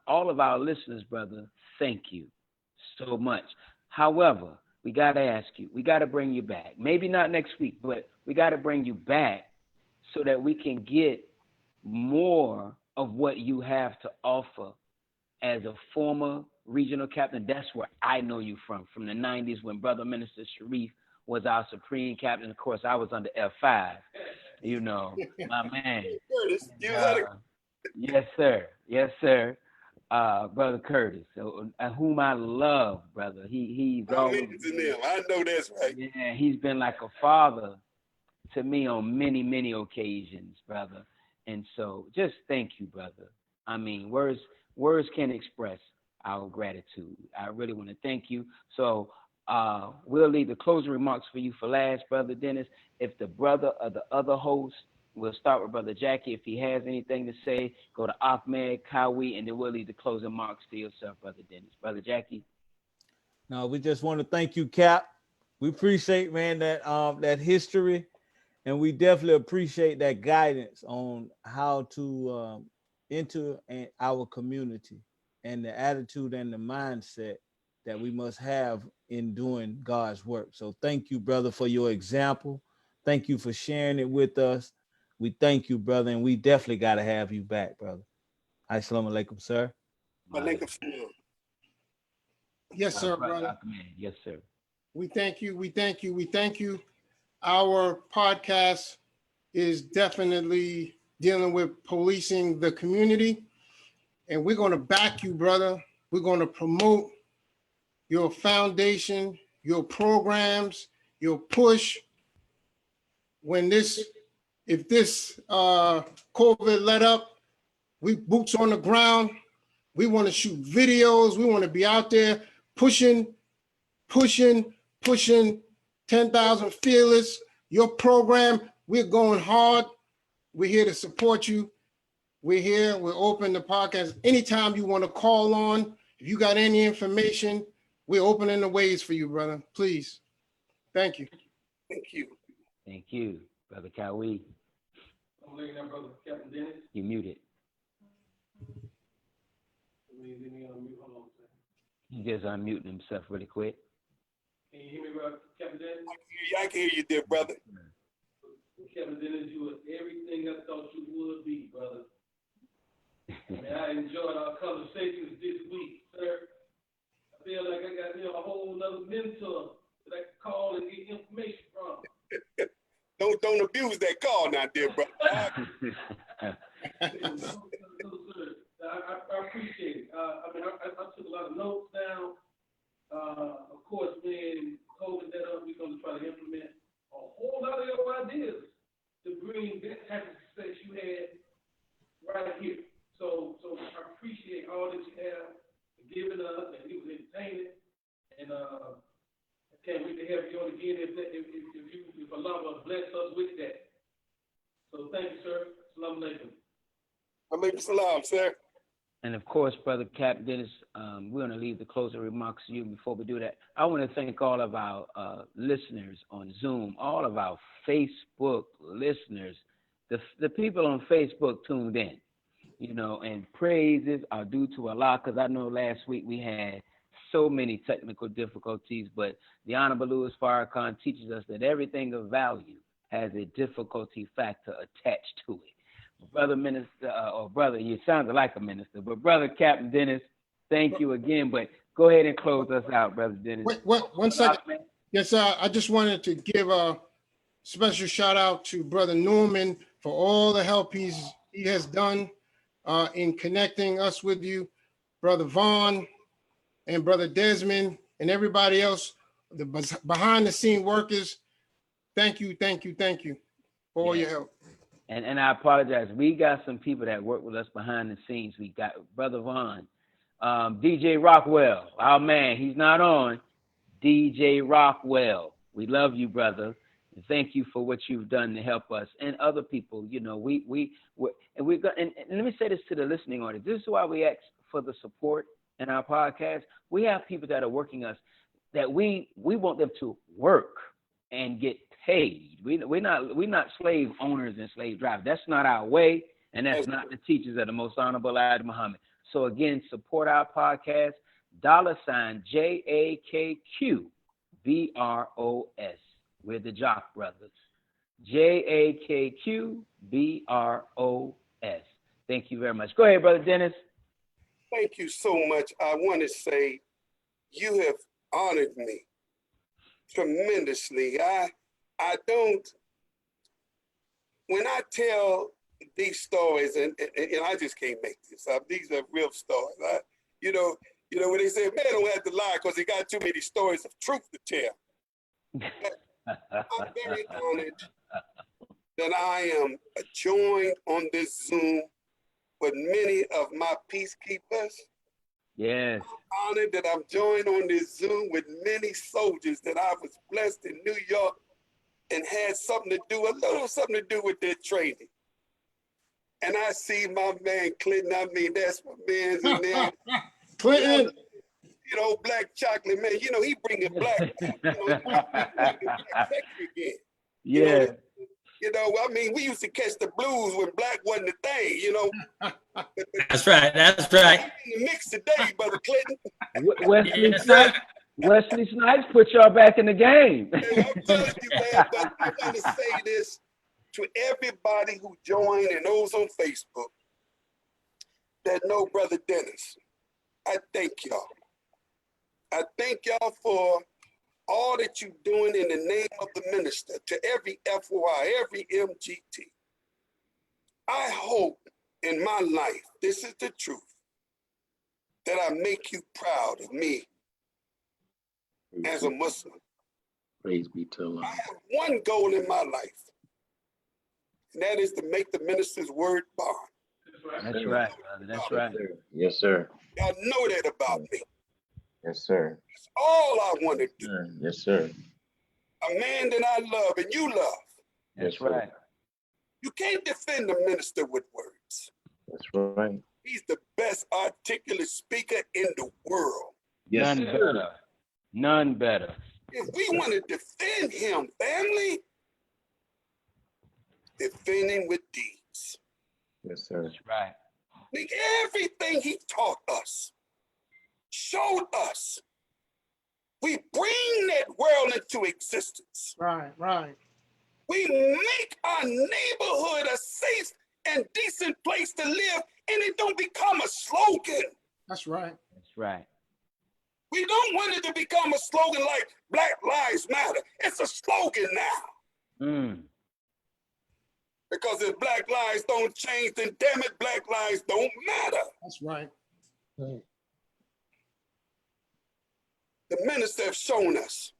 all of our listeners, brother, thank you so much. However, we got to ask you, we got to bring you back. Maybe not next week, but we got to bring you back so that we can get more of what you have to offer as a former regional captain. That's where I know you from the 90s when Brother Minister Sharif was our supreme captain. Of course, I was under F5, you know, my man. Curtis, Yes, sir. Yes, sir. Brother Curtis, whom I love, brother. He's always, I know that's right. Yeah, he's been like a father to me on many, many occasions, brother. And so just thank you, brother. I mean, words can't express our gratitude. I really want to thank you. So we'll leave the closing remarks for you for last, Brother Dennis. If the brother of the other host, we'll start with Brother Jackie. If he has anything to say, go to Ahmed, Kawi, and then we'll leave the closing marks to yourself, Brother Dennis. Brother Jackie. No, we just want to thank you, Cap. We appreciate, man, that history, and we definitely appreciate that guidance on how to enter our community and the attitude and the mindset that we must have in doing God's work. So thank you, brother, for your example. Thank you for sharing it with us. We thank you, brother, and we definitely got to have you back, brother. Assalamu alaikum, sir. Yes, sir, brother. Yes, sir. We thank you. We thank you. We thank you. Our podcast is definitely dealing with policing the community, and we're going to back you, brother. We're going to promote your foundation, your programs, your push. If this COVID let up, we boots on the ground. We want to shoot videos. We want to be out there pushing 10,000 Fearless. Your program, we're going hard. We're here to support you. We're here. We're open the podcast. Anytime you want to call on, if you got any information, we're opening the ways for you, brother. Please. Thank you. Thank you. Thank you, Brother Kawi. I'm looking at Brother Captain Dennis. You muted. He just unmuting himself really quick. Can you hear me, Brother Captain Dennis? I can hear you, dear brother. Captain Dennis, you were everything I thought you would be, brother. Man, I enjoyed our conversations this week, sir. I feel like I got a whole other mentor that I can call and get information from. Don't abuse that call now, dear brother. I appreciate it. I took a lot of notes down. Of course, when COVID that up, we're going to try to implement a whole lot of your ideas to bring that type of success you had right here. So I appreciate all that you have given us, and it was entertaining. And I can't wait to have you on again if Allah bless us with that. So thank you, sir. Assalamu alaikum. Alaikum salam, sir. And of course, Brother Cap Dennis, we're going to leave the closing remarks to you. Before we do that, I want to thank all of our listeners on Zoom, all of our Facebook listeners, the people on Facebook tuned in, you know, and praises are due to Allah, because I know last week we had so many technical difficulties, but the Honorable Louis Farrakhan teaches us that everything of value has a difficulty factor attached to it. Brother Minister, or brother, you sounded like a minister, but Brother Captain Dennis, thank you again. But go ahead and close us out, Brother Dennis. Wait, 1 second. Yes, I just wanted to give a special shout out to Brother Norman for all the help he has done in connecting us with you. Brother Vaughn, and Brother Desmond and everybody else, the behind the scene workers. Thank you for all your help. And I apologize. We got some people that work with us behind the scenes. We got Brother Vaughn, DJ Rockwell, our man. He's not on. DJ Rockwell, we love you, brother. And thank you for what you've done to help us and other people. You know, and let me say this to the listening audience. This is why we ask for the support in our podcast. We have people that are working us that we want them to work and get paid. We're not slave owners and slave drivers. That's not our way, and that's not the teachings of the Most Honorable Elijah Muhammad. So again, support our podcast. $JAKQBROS. We're the Jock Brothers. JAKQBROS. Thank you very much. Go ahead, Brother Dennis. Thank you so much. I want to say you have honored me tremendously. I don't, when I tell these stories, and I just can't make this up. These are real stories. You know, when they say, man, don't have to lie because he got too many stories of truth to tell. I'm very honored that I am joined on this Zoom with many of my peacekeepers. Yes. I'm honored that I'm joined on this Zoom with many soldiers that I was blessed in New York and had a little something to do with their training. And I see my man Clinton. I mean, that's my man's in there. Clinton. You know, Black Chocolate, man. You know, he bringing black back. You know, black again. Yeah. You know, I mean, we used to catch the blues when black wasn't a thing, you know. That's right. That's right. In the mix today, Brother Clinton. Wesley Snipes put y'all back in the game. I'm telling you, man, but I want to say this to everybody who joined and those on Facebook that know Brother Dennis. I thank y'all. I thank y'all for all that you're doing in the name of the minister, to every FOI, every MGT. I hope in my life, this is the truth, that I make you proud of me as a Muslim. Praise be to Allah. I have one goal in my life, and that is to make the minister's word bond. That's right, brother. That's right. Yes, sir. Y'all know that about me. Yes, sir. That's all I want to do. Yes, sir. A man that I love and you love. That's Yes, sir. right. You can't defend the minister with words. That's right. He's the best articulate speaker in the world. Yes, None better. None better. If we want to defend him, family, defend him with deeds. Yes, sir. That's right. Like everything he taught us, showed us, we bring that world into existence. Right. We make our neighborhood a safe and decent place to live, and it don't become a slogan. That's right. That's right. We don't want it to become a slogan like Black Lives Matter. It's a slogan now. Because if Black lives don't change, then damn it, Black lives don't matter. That's right. The minister has shown us.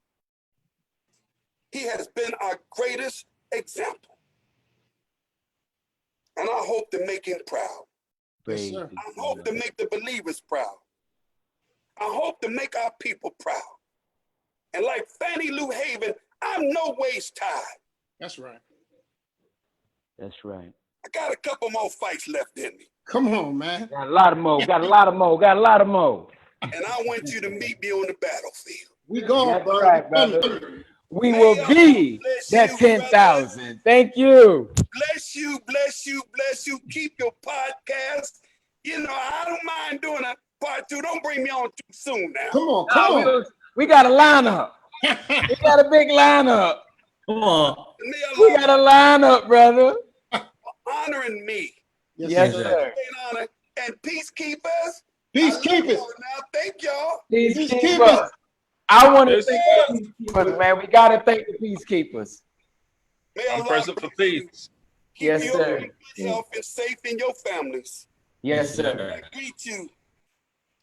He has been our greatest example. And I hope to make him proud. Yes, sir. I hope to make the believers proud. I hope to make our people proud. And like Fannie Lou Haven, I'm no ways tired. That's right. That's right. I got a couple more fights left in me. Come on, man. Got a lot of more. And And I want you to meet me on the battlefield. We going, That's brother. right, brother. We will be that 10,000. Thank you. Bless you. Keep your podcast. You know, I don't mind doing a part 2. Don't bring me on too soon now. Come on. We got a lineup. We got a big lineup. Come on. We got a lineup, brother. Honoring me. Yes, sir. Honor. And peacekeepers. Peacekeepers. Now, thank y'all. Peacekeepers. I want to thank the peacekeepers, man. We got to thank the peacekeepers. May Allah person for peace. keep Yes, you sir. in good health and safe in your families. Yes, sir. I greet you.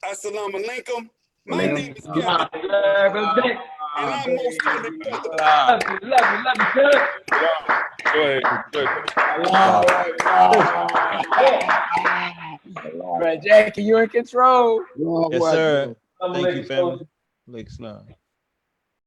Assalamu alaikum My name is Captain, and I'm most holy brother. Brother Jackie, you in control. Yes, sir. Thank you, family. Lake Slum.